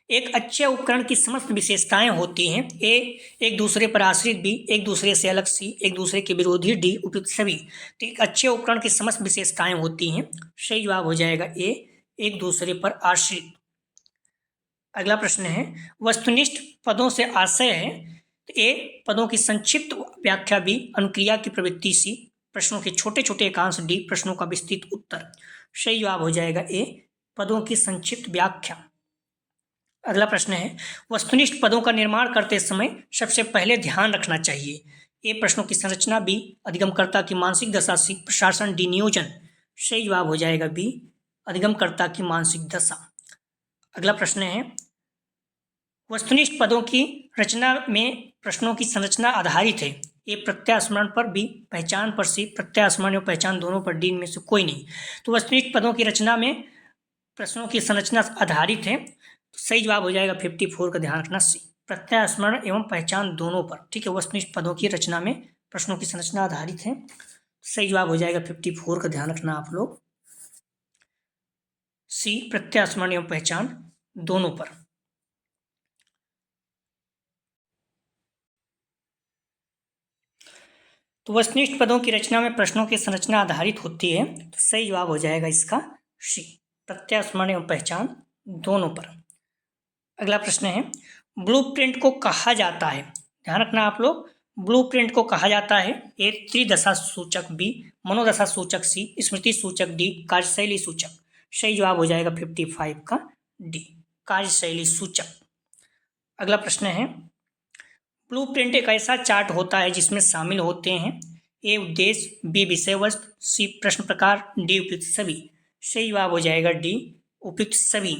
एक अच्छे उपकरण की समस्त विशेषताएं होती हैं। ए एक दूसरे पर आश्रित, बी एक दूसरे से अलग, सी एक दूसरे के विरोधी, डी उपयुक्त सभी। तो एक अच्छे उपकरण की समस्त विशेषताएं होती हैं। सही जवाब हो जाएगा ए एक दूसरे पर आश्रित। अगला प्रश्न है, वस्तुनिष्ठ पदों से आशय है। तो ए पदों की संक्षिप्त व्याख्या, बी अनुक्रिया की प्रवृत्ति, सी प्रश्नों के छोटे छोटे एकांश, डी प्रश्नों का विस्तृत उत्तर। सही जवाब हो जाएगा ए पदों की संक्षिप्त व्याख्या। अगला प्रश्न है, वस्तुनिष्ठ पदों का निर्माण करते समय सबसे पहले ध्यान रखना चाहिए। ए प्रश्नों की संरचना, बी अधिगमकर्ता की मानसिक दशा, सी प्रशासन, डी नियोजन। सही जवाब हो जाएगा बी अधिगमकर्ता की मानसिक दशा। अगला प्रश्न है, वस्तुनिष्ठ पदों की रचना में प्रश्नों की संरचना आधारित है। ए प्रत्यास्मरण पर, बी पहचान पर, सी प्रत्यास्मरण और पहचान दोनों पर, डी में से कोई नहीं। तो वस्तुनिष्ठ पदों की रचना में प्रश्नों की संरचना आधारित है। तो सही जवाब हो जाएगा 54 का, ध्यान रखना सी प्रत्यास्मरण एवं पहचान दोनों पर, ठीक है, वस्तुनिष्ठ पदों की रचना में प्रश्नों की संरचना आधारित है। सही जवाब हो जाएगा 54 का, ध्यान रखना आप लोग। सी, प्रत्यास्मरण एवं पहचान दोनों पर। तो वस्तुनिष्ठ पदों की रचना में प्रश्नों की संरचना आधारित होती है, तो सही जवाब हो जाएगा इसका सी, प्रत्यास्मरण एवं पहचान दोनों पर। अगला प्रश्न है, ब्लूप्रिंट को कहा जाता है, ध्यान रखना आप लोग, ब्लूप्रिंट को कहा जाता है ए, त्रिदशा सूचक बी, मनोदशा सूचक सी, स्मृति सूचक डी, कार्यशैली सूचक। सही जवाब हो जाएगा 55 का डी, कार्यशैली सूचक। अगला प्रश्न है, ब्लूप्रिंट एक ऐसा चार्ट होता है जिसमें शामिल होते हैं ए, उद्देश्य, बी, विषय वस्तु, सी, प्रश्न प्रकार, डी, उपयुक्त सभी। सही जवाब हो जाएगा डी, उपयुक्त सभी।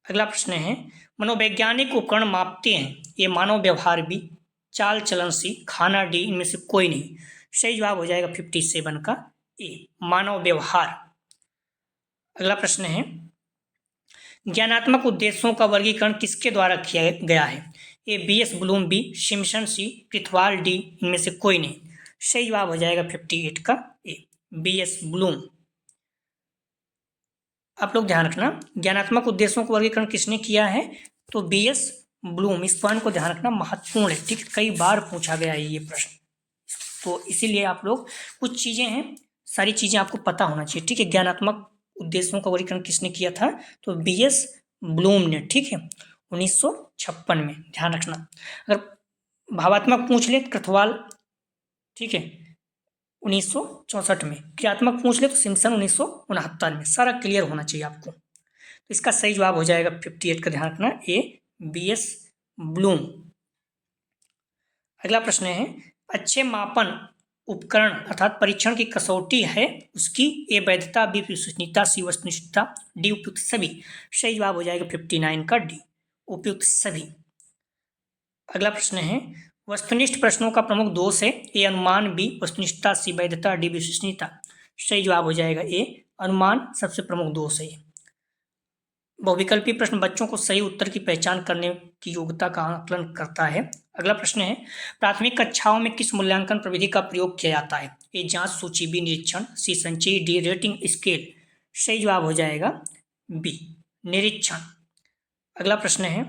अगला प्रश्न है, मनोवैज्ञानिक उपकरण मापते हैं ये मानव व्यवहार बी, चाल चलन सी, खाना डी, इनमें से कोई नहीं। सही जवाब हो जाएगा 57 का ए, मानव व्यवहार। अगला प्रश्न है, ज्ञानात्मक उद्देश्यों का वर्गीकरण किसके द्वारा किया गया है ए, बी.एस. ब्लूम बी, सिम्पसन सी, कृथवाल डी, इनमें से कोई नहीं। सही जवाब हो जाएगा 58 का ए, बी.एस. ब्लूम। आप लोग ध्यान रखना, ज्ञानात्मक उद्देश्यों का वर्गीकरण किसने किया है, तो बी.एस. ब्लूम। इस पॉइंट को ध्यान रखना, महत्वपूर्ण है, ठीक, कई बार पूछा गया है ये प्रश्न, तो इसीलिए आप लोग, कुछ चीजें हैं, सारी चीजें आपको पता होना चाहिए, ठीक है। ज्ञानात्मक उद्देश्यों का वर्गीकरण किसने किया था, तो बी.एस. ब्लूम ने, ठीक है, 1956 में, ध्यान रखना। अगर भावात्मक पूछ ले कृथवाल, ठीक है, 1964 में, क्रियात्मक पूछ ले तो सिम्पसन 1969 में। सारा क्लियर होना चाहिए आपको। तो इसका सही जवाब हो जाएगा 58 का, ध्यान रखना, ए, बी.एस. ब्लूम। अगला प्रश्न है, अच्छे मापन उपकरण अर्थात परीक्षण की कसौटी है उसकी ए, वैधता, बी, विश्वसनीयता, सी, वस्तुनिष्ठता, डी, उपयुक्त सभी। सही जवाब हो जाएगा 59 का डी, उपयुक्त सभी। अगला प्रश्न है, वस्तुनिष्ठ प्रश्नों का प्रमुख दोष है ए, अनुमान, बी, वस्तुनिष्ठता, सी, वैधता, डी, विश्वसनीयता। सही जवाब हो जाएगा ए, अनुमान सबसे प्रमुख दोष है। बहुविकल्पी प्रश्न बच्चों को सही उत्तर की पहचान करने की योग्यता का आकलन करता है। अगला प्रश्न है, प्राथमिक कक्षाओं में किस मूल्यांकन प्रविधि का प्रयोग किया जाता है ए, जांच सूची, बी, निरीक्षण, सी, संचयी, डी, रेटिंग स्केल। सही जवाब हो जाएगा बी, निरीक्षण। अगला प्रश्न है,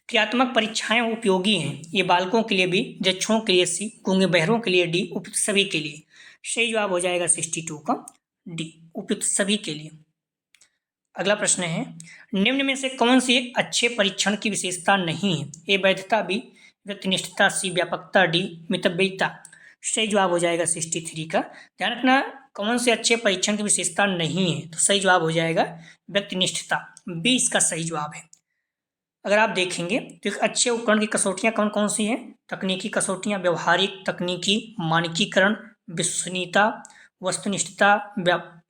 क्रियात्मक परीक्षाएं उपयोगी हैं ये बालकों के लिए बी, जक्षों के लिए सी, गूंगे बहरों के लिए डी, उपयुक्त सभी के लिए। सही जवाब हो जाएगा 62 का डी, उपयुक्त सभी के लिए। अगला प्रश्न है, निम्न में से कौन सी एक अच्छे परीक्षण की विशेषता नहीं है ए, वैधता, बी, व्यक्तिनिष्ठता, सी, व्यापकता, डी, मितव्ययिता। सही जवाब हो जाएगा 63 का। ध्यान रखना, कौन से अच्छे परीक्षण की विशेषता नहीं है, तो सही जवाब हो जाएगा व्यक्तिनिष्ठता, बी इसका सही जवाब है। अगर आप देखेंगे तो एक अच्छे उपकरण की कसौटियां कौन कौन सी हैं, तकनीकी कसौटियां, व्यवहारिक, तकनीकी, मानकीकरण, विश्वसनीयता, वस्तुनिष्ठता,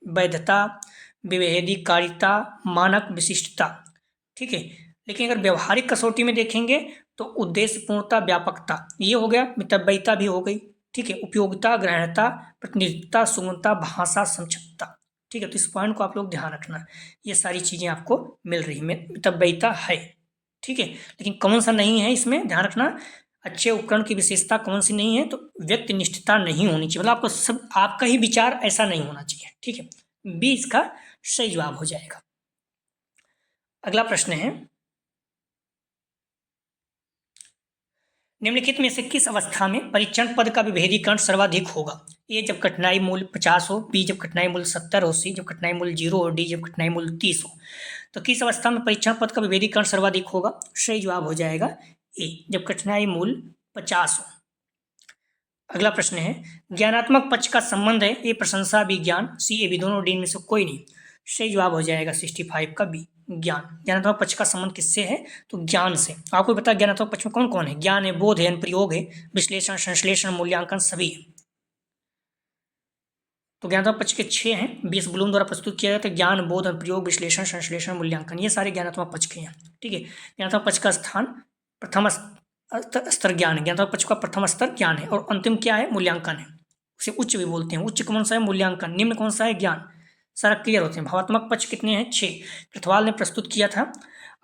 वैधता, विभेदीकारिता, मानक, विशिष्टता, ठीक है। लेकिन अगर व्यवहारिक कसौटी में देखेंगे तो उद्देश्य, पूर्णता, व्यापकता, ये हो गया, मितव्ययिता भी हो गई, ठीक है, उपयोगिता, ग्रहणता, प्रतिनिधित्वता, सुगमता, भाषा, संक्षिप्तता, ठीक है। तो इस पॉइंट को आप लोग ध्यान रखना, ये सारी चीजें आपको मिल रही है, मितव्ययिता है, ठीक है। लेकिन कौन सा नहीं है इसमें, ध्यान रखना, अच्छे उपकरण की विशेषता कौन सी नहीं है, तो व्यक्तिनिष्ठता नहीं होनी चाहिए, मतलब आपको सब, आपका ही विचार ऐसा नहीं होना चाहिए, ठीक है। बी इसका सही जवाब हो जाएगा। अगला प्रश्न है, निम्नलिखित में से किस अवस्था में परीक्षण पद का विभेदीकरण सर्वाधिक होगा ए, जब कठिनाई मूल्य 50 हो, बी, जब कठिनाई मूल्य 70 हो, सी, जब कठिनाई मूल्य 0 हो, डी, जब कठिनाई मूल्य 30 हो। तो किस अवस्था में परीक्षण पद का विभेदीकरण सर्वाधिक होगा, सही जवाब हो जाएगा ए, जब कठिनाई मूल्य 50 हो। अगला प्रश्न है, ज्ञानात्मक पक्ष का संबंध है ए, प्रशंसा, बी, ज्ञान, सी, ए, बी, दोनों, डी में से कोई नहीं। सही जवाब हो जाएगा 65 का बी, ज्ञान। ज्ञानात्मक पक्ष का संबंध किससे है, तो ज्ञान से। आपको पता है ज्ञानात्मक पक्ष में कौन कौन है, ज्ञान है, बोध है, अनुप्रयोग है, विश्लेषण, संश्लेषण, मूल्यांकन, सभी है। तो ज्ञानात्मक पक्ष के 6 हैं, बी.एस. ब्लूम द्वारा प्रस्तुत किया जाता है, ज्ञान, बोध, अनुप्रयोग, विश्लेषण, संश्लेषण, मूल्यांकन, ये सारे ज्ञानात्मक पक्ष के हैं, ठीक है। ज्ञानात्मक पक्ष का स्थान प्रथम स्तर ज्ञान है, ज्ञानात्मक पक्ष का प्रथम स्तर ज्ञान है, और अंतिम क्या है, मूल्यांकन है, उसे उच्च भी बोलते हैं। उच्च कौन सा है, मूल्यांकन, निम्न कौन सा है, ज्ञान, सारा क्लियर होते हैं। भावात्मक पक्ष कितने हैं, 6, कृथवाल ने प्रस्तुत किया था।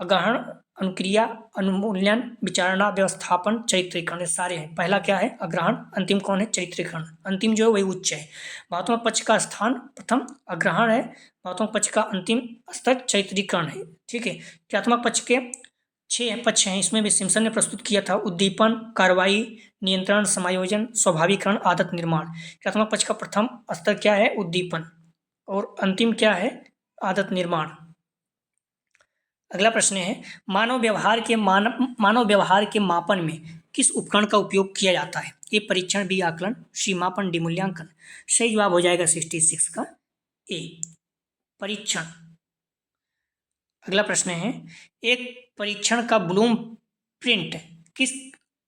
अग्रहण, अनुक्रिया, अनुमूल्यन, विचारणा, व्यवस्थापन, चरित्रीकरण, ये सारे हैं। पहला क्या है? अग्रहण। अंतिम कौन है? चरित्रीकरण। अंतिम जो है वही उच्च है। भावात्मक पक्ष का स्थान प्रथम अग्रहण है, भावात्मक पक्ष का अंतिम स्तर चरित्रीकरण है। ठीक है। क्रियात्मक पक्ष के 6 पक्ष हैं, इसमें भी सिम्पसन ने प्रस्तुत किया था। उद्दीपन, कार्रवाई, नियंत्रण, समायोजन, स्वाभाविकरण, आदत निर्माण। क्रियात्मक पक्ष का प्रथम स्तर क्या है? उद्दीपन। और अंतिम क्या है? आदत निर्माण। अगला प्रश्न है, मानव व्यवहार के मापन में किस उपकरण का उपयोग किया जाता है? ए परीक्षण, बी आकलन, सी मापन, डी मूल्यांकन। सही जवाब हो जाएगा 66 का ए, परीक्षण। अगला प्रश्न है, एक परीक्षण का ब्लूम प्रिंट किस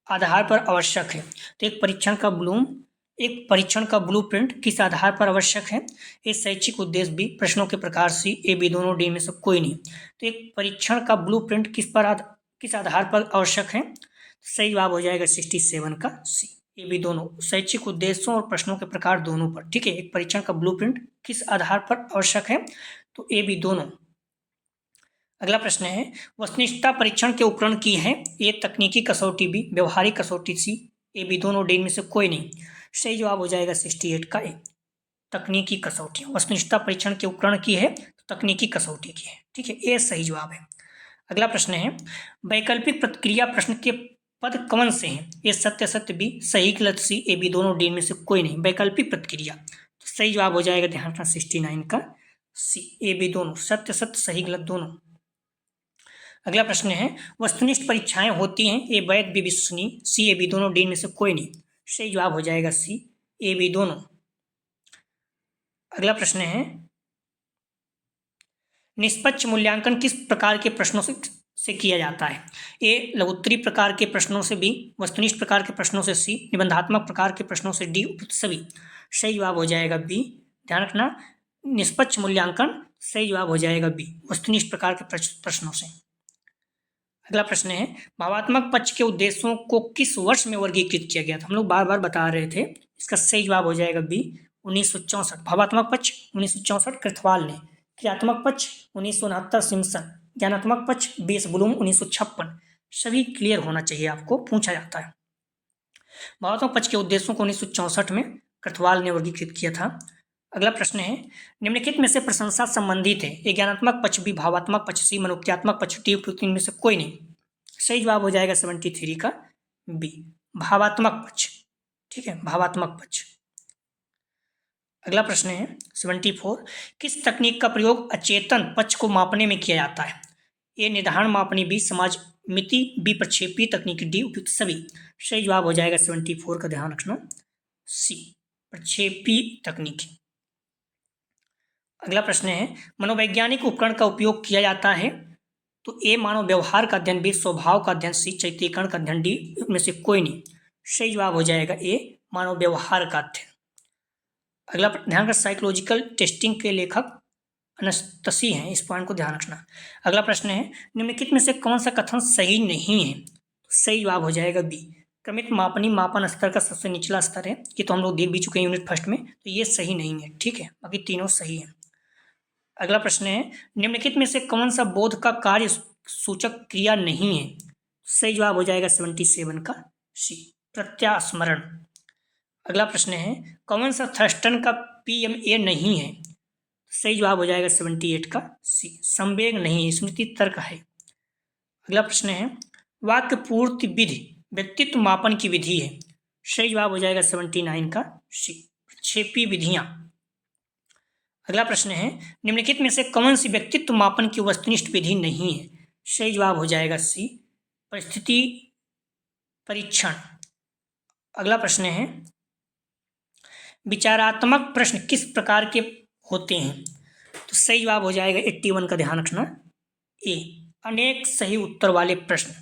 आधार पर आवश्यक है? तो एक परीक्षण का ब्लूप्रिंट किस आधार पर आवश्यक है? ये शैक्षिक उद्देश्य बी, प्रश्नों के प्रकार सी, ए बी दोनों, डी में से कोई नहीं। तो एक परीक्षण का ब्लूप्रिंट किस आधार पर आवश्यक है? सही जवाब हो जाएगा 67 का सी, ए बी दोनों, शैक्षिक उद्देश्यों और प्रश्नों के प्रकार दोनों पर। ठीक है। एक परीक्षण का ब्लूप्रिंट किस आधार पर आवश्यक है? तो ए बी दोनों। अगला प्रश्न है, वस्तुनिष्ठता परीक्षण के उपकरण की है? ए तकनीकी कसौटी, बी व्यवहारिक कसौटी, सी ए बी दोनों, डी में से कोई नहीं। सही जवाब हो जाएगा 68 का ए, तकनीकी कसौटी। वस्तुनिष्ठता परीक्षण के उपकरण की है तो तकनीकी कसौटी की है। ठीक है, ए सही जवाब है। अगला प्रश्न है, वैकल्पिक प्रतिक्रिया प्रश्न के पद कौन से हैं? ए सत्य सत्य, बी सही गलत, सी ए बी दोनों, डी में से कोई नहीं। वैकल्पिक प्रतिक्रिया तो सही जवाब हो जाएगा, ध्यान रखना, 69 का सी, ए बी दोनों, सत्य सत्य, सही गलत दोनों। अगला प्रश्न है, वस्तुनिष्ठ परीक्षाएं होती हैं? ए वैध, बी विश्वसनीय, सी ए बी दोनों, डी में से कोई नहीं। सही जवाब हो जाएगा सी, ए बी दोनों। अगला प्रश्न है, निष्पक्ष मूल्यांकन किस प्रकार के प्रश्नों से किया जाता है? ए लघुत्तरी प्रकार के प्रश्नों से, बी वस्तुनिष्ठ प्रकार के प्रश्नों से, सी निबंधात्मक प्रकार के प्रश्नों से, डी उपयुक्त सभी। सही जवाब हो जाएगा बी, ध्यान रखना, निष्पक्ष मूल्यांकन सही जवाब हो जाएगा बी, वस्तुनिष्ठ प्रकार के प्रश्नों से। अगला प्रश्न है, भावात्मक पक्ष के उद्देश्यों को किस वर्ष में वर्गीकृत किया गया था? हम लोग बार बार बता रहे थे, इसका सही जवाब हो जाएगा बी, 1964। भावात्मक पक्ष 1964 कृथवाल ने, क्रियात्मक पक्ष 1969 सिम्पसन, ज्ञानात्मक पक्ष 20 ब्लूम 1956। सभी क्लियर होना चाहिए, आपको पूछा जाता है। भावात्मक पक्ष के उद्देश्यों को 1964 में कृथवाल ने वर्गीकृत किया था। अगला प्रश्न है, निम्नलिखित में से प्रशंसा संबंधित है? ए ज्ञानात्मक पक्ष, बी भावात्मक पक्ष, सी मनोक्रियात्मक पक्ष, डी उपयुक्त में से कोई नहीं। सही जवाब हो जाएगा 73 का बी, भावात्मक पक्ष। ठीक है, भावात्मक पक्ष। अगला प्रश्न है 74, किस तकनीक का प्रयोग अचेतन पक्ष को मापने में किया जाता है? ए निर्धारण मापनी, बी समाज मिति, बी प्रक्षेपी तकनीक, डी उपयुक्त सभी। सही जवाब हो जाएगा 74 का, ध्यान रखना, सी प्रक्षेपी तकनीक। अगला प्रश्न है, मनोवैज्ञानिक उपकरण का उपयोग किया जाता है? तो ए मानव व्यवहार का अध्ययन, बी स्वभाव का अध्ययन, सी चरित्रीकरण का अध्ययन, डी में से कोई नहीं। सही जवाब हो जाएगा ए मानव व्यवहार का अध्ययन। अगला ध्यान रखना, साइकोलॉजिकल टेस्टिंग के लेखक अनस्तसी हैं, इस पॉइंट को ध्यान रखना। अगला प्रश्न है, निम्नलिखित में से कौन सा कथन सही नहीं है? तो सही जवाब हो जाएगा बी, क्रमित मापनी मापन स्तर का सबसे निचला स्तर है। ये तो हम लोग देख भी चुके हैं यूनिट फर्स्ट में, तो ये सही नहीं है। ठीक है, बाकी तीनों सही है। अगला प्रश्न है, निम्नलिखित में से कौन सा बोध का कार्य सूचक क्रिया नहीं है? सही जवाब हो जाएगा 77 का सी, प्रत्यास्मरण। अगला प्रश्न है, कौन सा थर्स्टन का PMA नहीं है? सही जवाब हो जाएगा 78 का सी, संवेग नहीं, स्मृति तर्क है। अगला प्रश्न है, वाक्य पूर्ति विधि व्यक्तित्व मापन की विधि है? सही जवाब हो जाएगा 79 का सी, प्रक्षेपी विधियां। अगला प्रश्न है, निम्नलिखित में से कौन सी व्यक्तित्व मापन की वस्तुनिष्ठ विधि नहीं है? सही जवाब हो जाएगा सी, परिस्थिति परीक्षण। अगला प्रश्न है, विचारात्मक प्रश्न किस प्रकार के होते हैं? तो सही जवाब हो जाएगा 81 का, ध्यान रखना, ए अनेक सही उत्तर वाले प्रश्न।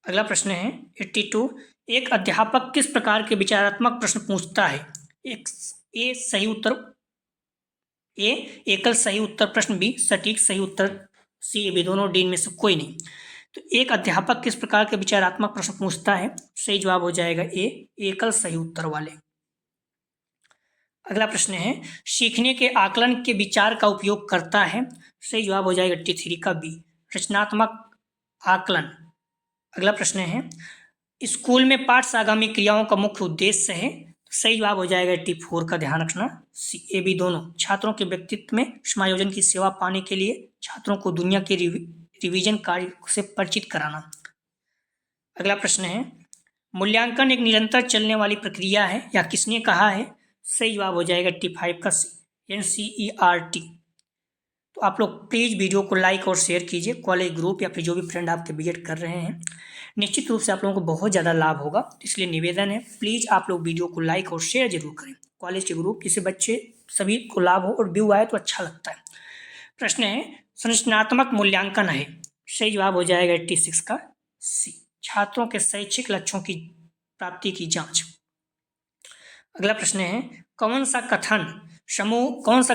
अगला प्रश्न है 82, एक अध्यापक किस प्रकार के विचारात्मक प्रश्न पूछता है? ए सही उत्तर, ए एकल सही उत्तर प्रश्न, बी सटीक सही उत्तर, सी ए बी दोनों, डी में से कोई नहीं। तो एक अध्यापक किस प्रकार के विचारात्मक प्रश्न पूछता है? सही जवाब हो जाएगा ए एकल सही उत्तर वाले। अगला प्रश्न है, सीखने के आकलन के विचार का उपयोग करता है? सही जवाब हो जाएगा 83 का बी, रचनात्मक आकलन। अगला प्रश्न है, स्कूल में पाठ से आगामी क्रियाओं का मुख्य उद्देश्य है। सही जवाब हो जाएगा T4 का ध्यान रखना। सी ए बी दोनों। छात्रों के व्यक्तित्व में समायोजन की सेवा पाने के लिए छात्रों को दुनिया के रिवीजन कार्य से परिचित कराना। अगला प्रश्न है, मूल्यांकन एक निरंतर चलने वाली प्रक्रिया है, या किसने कहा है। सही जवाब हो जाएगा T5 का सी NCERT। तो आप लोग प्लीज़ वीडियो को लाइक और शेयर कीजिए। कॉलेज ग्रुप या फिर जो भी फ्रेंड आपके बीएड कर रहे हैं, निश्चित रूप से आप लोगों को बहुत ज़्यादा लाभ होगा। इसलिए निवेदन है, प्लीज़ आप लोग वीडियो को लाइक और शेयर जरूर करें। कॉलेज के ग्रुप, जिससे बच्चे सभी को लाभ हो और व्यू आए तो अच्छा लगता है। प्रश्न है, संरचनात्मक मूल्यांकन है। सही जवाब हो जाएगा 86 का सी, छात्रों के शैक्षिक लक्ष्यों की प्राप्ति की जांच। अगला प्रश्न है, कौन सा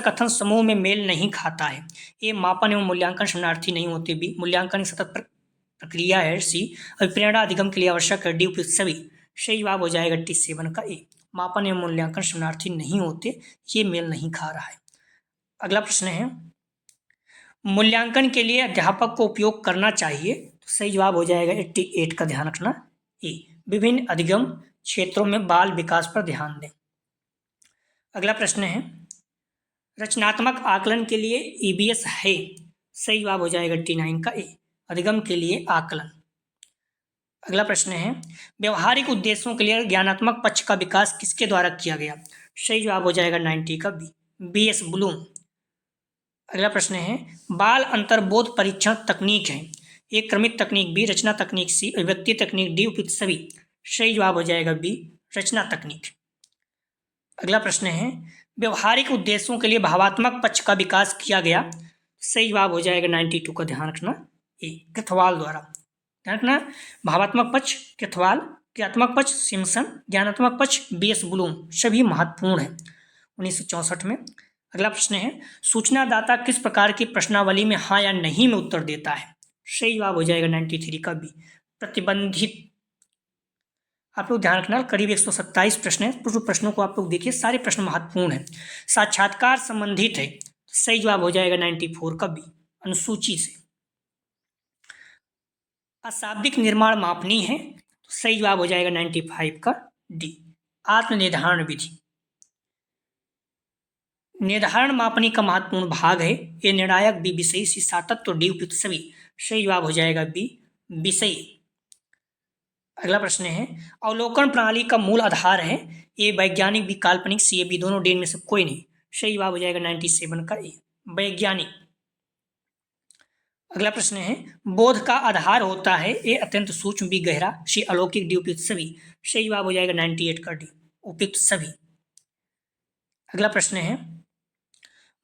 कथन समूह में मेल नहीं खाता है। ए, मापन एवं मूल्यांकन शरणार्थी नहीं होते। बी, मूल्यांकन एक सतत प्रक्रिया है। सी, अभिप्रेरणा अधिगम के लिए आवश्यक है। डी, उपयुक्त सभी। सही जवाब हो जाएगा T7 का ए, मापन एवं मूल्यांकन शरणार्थी नहीं होते, ये मेल नहीं खा रहा है। अगला प्रश्न है, मूल्यांकन के लिए अध्यापक को उपयोग करना चाहिए। तो सही जवाब हो जाएगा 88 का ध्यान रखना ए, विभिन्न अधिगम क्षेत्रों में बाल विकास पर ध्यान दें। अगला प्रश्न है, रचनात्मक आकलन के लिए EBS है। सही जवाब हो जाएगा T9 का ए, अधिगम के लिए आकलन। अगला प्रश्न है, व्यवहारिक उद्देश्यों के लिए ज्ञानात्मक पक्ष का विकास किसके द्वारा किया गया। सही जवाब हो जाएगा 90 का बी, BS ब्लूम। अगला प्रश्न है, बाल अंतर्बोध परीक्षण तकनीक है। एक क्रमिक तकनीक, बी रचना तकनीक, सी अभिव्यक्ति तकनीक, डी उपयुक्त सभी। सही जवाब हो जाएगा बी, रचना तकनीक। अगला प्रश्न है, व्यवहारिक उद्देश्यों के लिए भावात्मक पक्ष का विकास किया गया। सही जवाब हो जाएगा 92 का ध्यान रखना ए, कृथवाल द्वारा। ध्यान रखना, भावात्मक पक्ष कृथवाल, क्रियात्मक पक्ष सिम्पसन, ज्ञानात्मक पक्ष BS ब्लूम, सभी महत्वपूर्ण है 1964 में। अगला प्रश्न है, सूचनादाता किस प्रकार की प्रश्नावली में हाँ या नहीं में उत्तर देता है। सही जवाब हो जाएगा 93 का बी, प्रतिबंधित। आप लोग ध्यान रखना, करीब 127 प्रश्न है। पूर्व प्रश्नों को आप लोग देखिए, सारे प्रश्न महत्वपूर्ण हैं। साक्षात्कार संबंधित है। सही जवाब हो जाएगा 94 का बी, अनुसूची से। अशाब्दिक निर्माण मापनी है। तो सही जवाब हो जाएगा 95 का डी, आत्मनिर्धारण विधि। निर्धारण मापनी का महत्वपूर्ण भाग है। ये निर्णायक, बी विषयी, सी सातत्य, डी उपयुक्त सभी। सही जवाब हो जाएगा बी, विषयी। अगला प्रश्न है, अवलोकन प्रणाली का मूल आधार है। ए वैज्ञानिक, बी काल्पनिक, सी ए बी दोनों, डी में से कोई नहीं। सही जवाब हो जाएगा 97 का ए, वैज्ञानिक। अगला प्रश्न है, बोध का आधार होता है। ए अत्यंत सूक्ष्म, बी गहरा, सी अलौकिक, डी उपयुक्त सभी। सही जवाब हो जाएगा 98 का डी, उपयुक्त सभी। अगला प्रश्न है,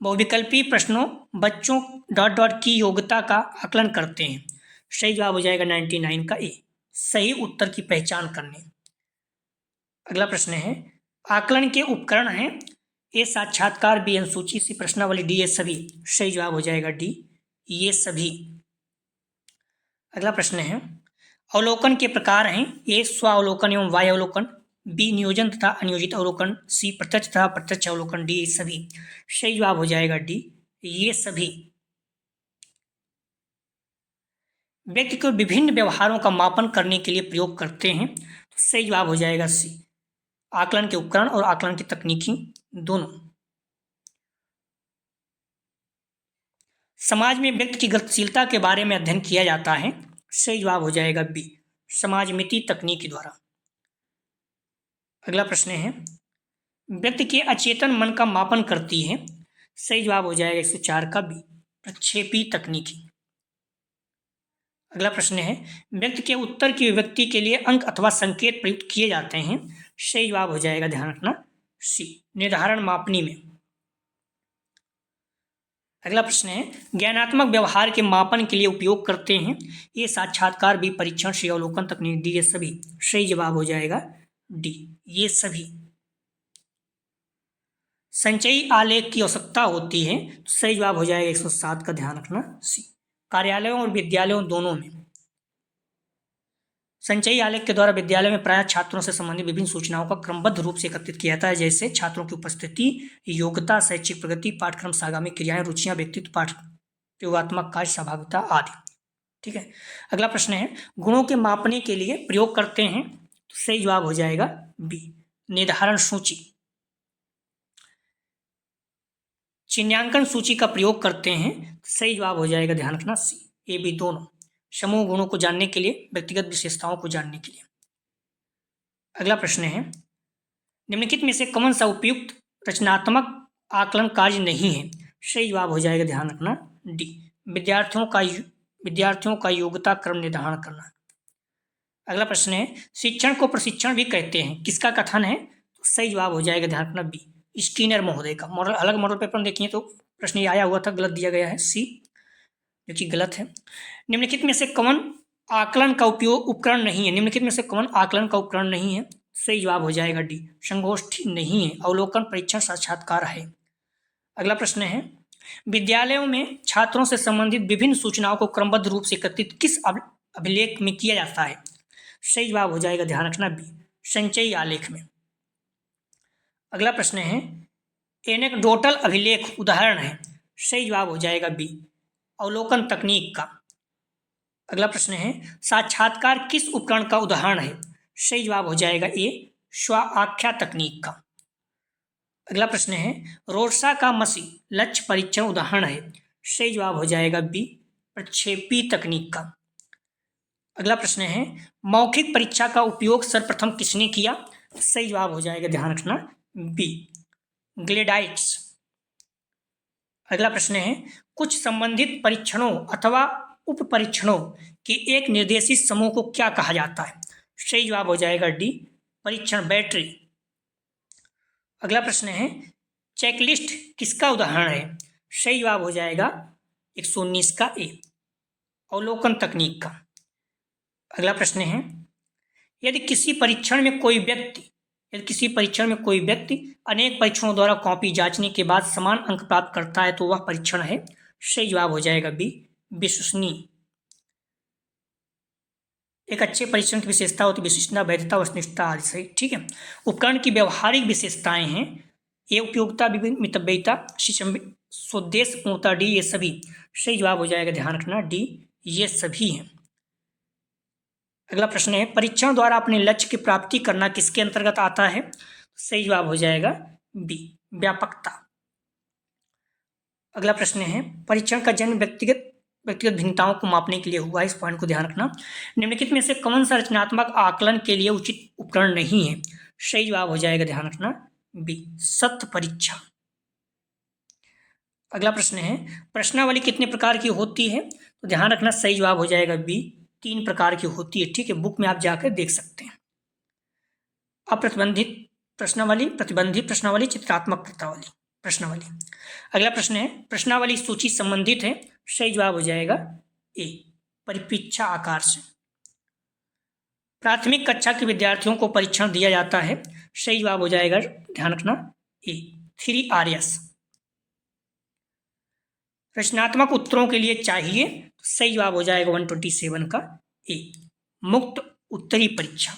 बहुविकल्पी प्रश्नों बच्चों ... की योग्यता का आकलन करते हैं। सही जवाब हो जाएगा 99 का ए, सही उत्तर की पहचान करने। अगला प्रश्न है, आकलन के उपकरण हैं। ए साक्षात्कार, बी अनुसूची, सी प्रश्नावली, डी ये सभी। सही जवाब हो जाएगा डी, ये सभी। अगला प्रश्न है, अवलोकन के प्रकार हैं। ए स्वावलोकन एवं वाह्य अवलोकन, बी नियोजन तथा अनियोजित अवलोकन, सी प्रत्यक्ष तथा प्रत्यक्ष अवलोकन, डी ये सभी। सही जवाब हो जाएगा डी, ये सभी। व्यक्ति को विभिन्न व्यवहारों का मापन करने के लिए प्रयोग करते हैं। तो सही जवाब हो जाएगा सी, आकलन के उपकरण और आकलन की तकनीकी दोनों। समाज में व्यक्ति की गतिशीलता के बारे में अध्ययन किया जाता है। सही जवाब हो जाएगा बी, समाजमिति तकनीक के द्वारा। अगला प्रश्न है, व्यक्ति के अचेतन मन का मापन करती है। सही जवाब हो जाएगा 104 का बी, प्रक्षेपी तकनीकी। अगला प्रश्न है, व्यक्ति के उत्तर की अभिव्यक्ति के लिए अंक अथवा संकेत प्रयुक्त किए जाते हैं। सही जवाब हो जाएगा, ध्यान रखना, सी निर्धारण मापनी में। अगला प्रश्न है, ज्ञानात्मक व्यवहार के मापन के लिए उपयोग करते हैं। ये साक्षात्कार, बी परीक्षण, सी अवलोकन तकनीक, डी ये सभी। सही जवाब हो जाएगा डी, ये सभी। संचयी आलेख की आवश्यकता होती है। तो सही जवाब हो जाएगा 107 का, ध्यान रखना, सी कार्यालयों और विद्यालयों दोनों में। संचयी आलेख के द्वारा विद्यालय में प्रायः छात्रों से संबंधित विभिन्न सूचनाओं का क्रमबद्ध रूप से एकत्रित किया जाता है, जैसे छात्रों की उपस्थिति, योग्यता, शैक्षिक प्रगति, पाठ्यक्रम से आगामी क्रियाएं, रुचियां, व्यक्तित्व, पाठ प्रयोगात्मक कार्य, सहभागिता आदि। ठीक है। अगला प्रश्न है, गुणों के मापने के लिए प्रयोग करते हैं, तो सही जवाब हो जाएगा बी, निर्धारण सूची। चिन्हांकन सूची का प्रयोग करते हैं, सही जवाब हो जाएगा, ध्यान रखना, सी, ए बी दोनों। समूह गुणों को जानने के लिए, व्यक्तिगत विशेषताओं को जानने के लिए। अगला प्रश्न है, निम्नलिखित में से कौन सा उपयुक्त रचनात्मक आकलन कार्य नहीं है, सही जवाब हो जाएगा, ध्यान रखना, डी, विद्यार्थियों का योग्यता क्रम निर्धारण करना। अगला प्रश्न है, शिक्षण को प्रशिक्षण भी कहते हैं, किसका कथन है, तो सही जवाब हो जाएगा, ध्यान रखना, बी, स्कीनर महोदय का। मॉडल अलग मॉडल पेपर में देखिए तो प्रश्न ये आया हुआ था, गलत दिया गया है, सी, जो कि गलत है। निम्नलिखित में से कौन आकलन का उपकरण नहीं है, निम्नलिखित में से कौन आकलन का उपकरण नहीं है, सही जवाब हो जाएगा डी, संगोष्ठी नहीं है, अवलोकन, परीक्षण, साक्षात्कार है। अगला प्रश्न है, विद्यालयों में छात्रों से संबंधित विभिन्न सूचनाओं को क्रमबद्ध रूप से एकत्रित किस अभिलेख में किया जाता है, सही जवाब हो जाएगा, ध्यान रखना, बी, संचयी आलेख में। अगला प्रश्न है, एनेक्डोटल अभिलेख उदाहरण है, सही जवाब हो जाएगा बी, अवलोकन तकनीक का। अगला प्रश्न है, साक्षात्कार किस उपकरण का उदाहरण है, सही जवाब हो जाएगा ए, स्व-आख्या तकनीक का। अगला प्रश्न है, रोरसा का मसी लक्ष्य परीक्षण उदाहरण है, सही जवाब हो जाएगा बी, प्रक्षेपी तकनीक का। अगला प्रश्न है, मौखिक परीक्षा का उपयोग सर्वप्रथम किसने किया, सही जवाब हो जाएगा, ध्यान रखना, बी, ग्लेडाइट्स। अगला प्रश्न है, कुछ संबंधित परीक्षणों अथवा उप परीक्षणों के एक निर्देशित समूह को क्या कहा जाता है, सही जवाब हो जाएगा डी, परीक्षण बैटरी। अगला प्रश्न है, चेकलिस्ट किसका उदाहरण है, सही जवाब हो जाएगा 119 का ए, अवलोकन तकनीक का। अगला प्रश्न है, यदि किसी परीक्षण में कोई व्यक्ति अनेक परीक्षणों द्वारा कॉपी जांचने के बाद समान अंक प्राप्त करता है तो वह परीक्षण है, सही जवाब हो जाएगा बी, विश्वसनीय। एक अच्छे परीक्षण की विशेषता होती है विशिष्टता, वैधता, वस्तुनिष्ठता आदि, सही, ठीक है। उपकरण की व्यवहारिक विशेषताएं हैं, ये उपयोगिता, मितव्ययिता, स्वोद्देश्य पूर्णता, डी, ये सभी, सही जवाब हो जाएगा, ध्यान रखना, डी, ये सभी हैं। अगला प्रश्न है, परीक्षण द्वारा अपने लक्ष्य की प्राप्ति करना किसके अंतर्गत आता है, सही जवाब हो जाएगा बी, व्यापकता। अगला प्रश्न है, परीक्षण का जन्म व्यक्तिगत भिन्नताओं को मापने के लिए हुआ, इस पॉइंट को ध्यान रखना। निम्नलिखित में से कौन सा रचनात्मक आकलन के लिए उचित उपकरण नहीं है, सही जवाब हो जाएगा, ध्यान रखना, बी, सत्य परीक्षा। अगला प्रश्न है, प्रश्नावली कितने प्रकार की होती है, तो ध्यान रखना, सही जवाब हो जाएगा बी, 3 प्रकार की होती है, ठीक है, बुक में आप जाकर देख सकते हैं। अप्रतिबंधित प्रश्नावली, प्रतिबंधित प्रश्नावली, चित्रात्मक प्रश्नावली। अगला प्रश्न है, प्रश्नावली सूची संबंधित है, सही जवाब हो जाएगा ए, परिपीक्षा आकार से। प्राथमिक कक्षा के विद्यार्थियों को परीक्षण दिया जाता है, सही जवाब हो जाएगा, ध्यान रखना, ए, 3 Rs। रचनात्मक उत्तरों के लिए चाहिए, तो सही जवाब हो जाएगा 127 का ए, मुक्त उत्तरी परीक्षा।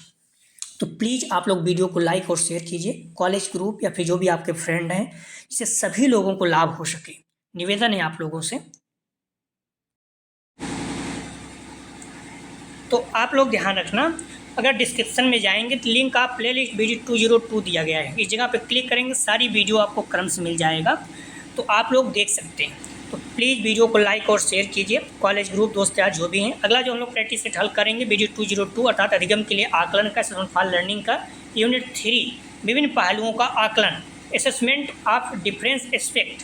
तो प्लीज़ आप लोग वीडियो को लाइक और शेयर कीजिए, कॉलेज ग्रुप या फिर जो भी आपके फ्रेंड हैं, जिससे सभी लोगों को लाभ हो सके, निवेदन है आप लोगों से। तो आप लोग ध्यान रखना, अगर डिस्क्रिप्शन में जाएंगे तो लिंक आप प्लेलिस्ट BG 202 दिया गया है, इस जगह पे क्लिक करेंगे, सारी वीडियो आपको क्रम से मिल जाएगा, तो आप लोग देख सकते हैं। तो प्लीज़ वीडियो को लाइक और शेयर कीजिए, कॉलेज ग्रुप दोस्त यार जो भी हैं। अगला जो हम लोग प्रैक्टिस सेट हल करेंगे BG 202 अर्थात अधिगम के लिए आकलन का, सेशन लर्निंग का, यूनिट 3, विभिन्न पहलुओं का आकलन, assessment of difference aspect.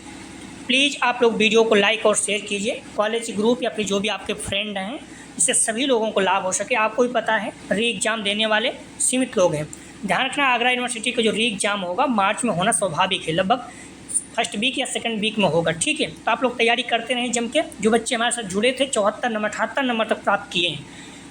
Please आप लोग वीडियो को लाइक और शेयर कीजिए, कॉलेज ग्रुप या फिर जो भी आपके फ्रेंड हैं, इससे सभी लोगों को लाभ हो सके। आपको भी पता है री एग्ज़ाम देने वाले सीमित लोग हैं। ध्यान रखना, आगरा यूनिवर्सिटी का जो री एग्ज़ाम होगा मार्च में होना स्वाभाविक है, लगभग फर्स्ट वीक या सेकंड वीक में होगा, ठीक है। तो आप लोग तैयारी करते रहें जम के। जो बच्चे हमारे साथ जुड़े थे 74 नंबर 78 नंबर तक प्राप्त किए हैं,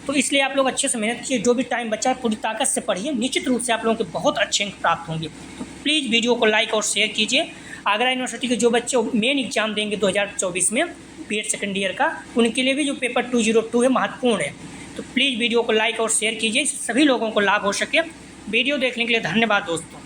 तो इसलिए आप लोग अच्छे से मेहनत कीजिए, जो भी टाइम बचा है पूरी ताकत से पढ़िए, निश्चित रूप से आप लोगों के बहुत अच्छे अंक प्राप्त होंगे। तो प्लीज़ वीडियो को लाइक और शेयर कीजिए। आगरा यूनिवर्सिटी के जो बच्चे मेन एग्जाम देंगे 2024 में B.Ed सेकेंड ईयर का, उनके लिए भी जो पेपर 202 है महत्वपूर्ण है। तो प्लीज़ वीडियो को लाइक और शेयर कीजिए, सभी लोगों को लाभ हो सके। वीडियो देखने के लिए धन्यवाद दोस्तों।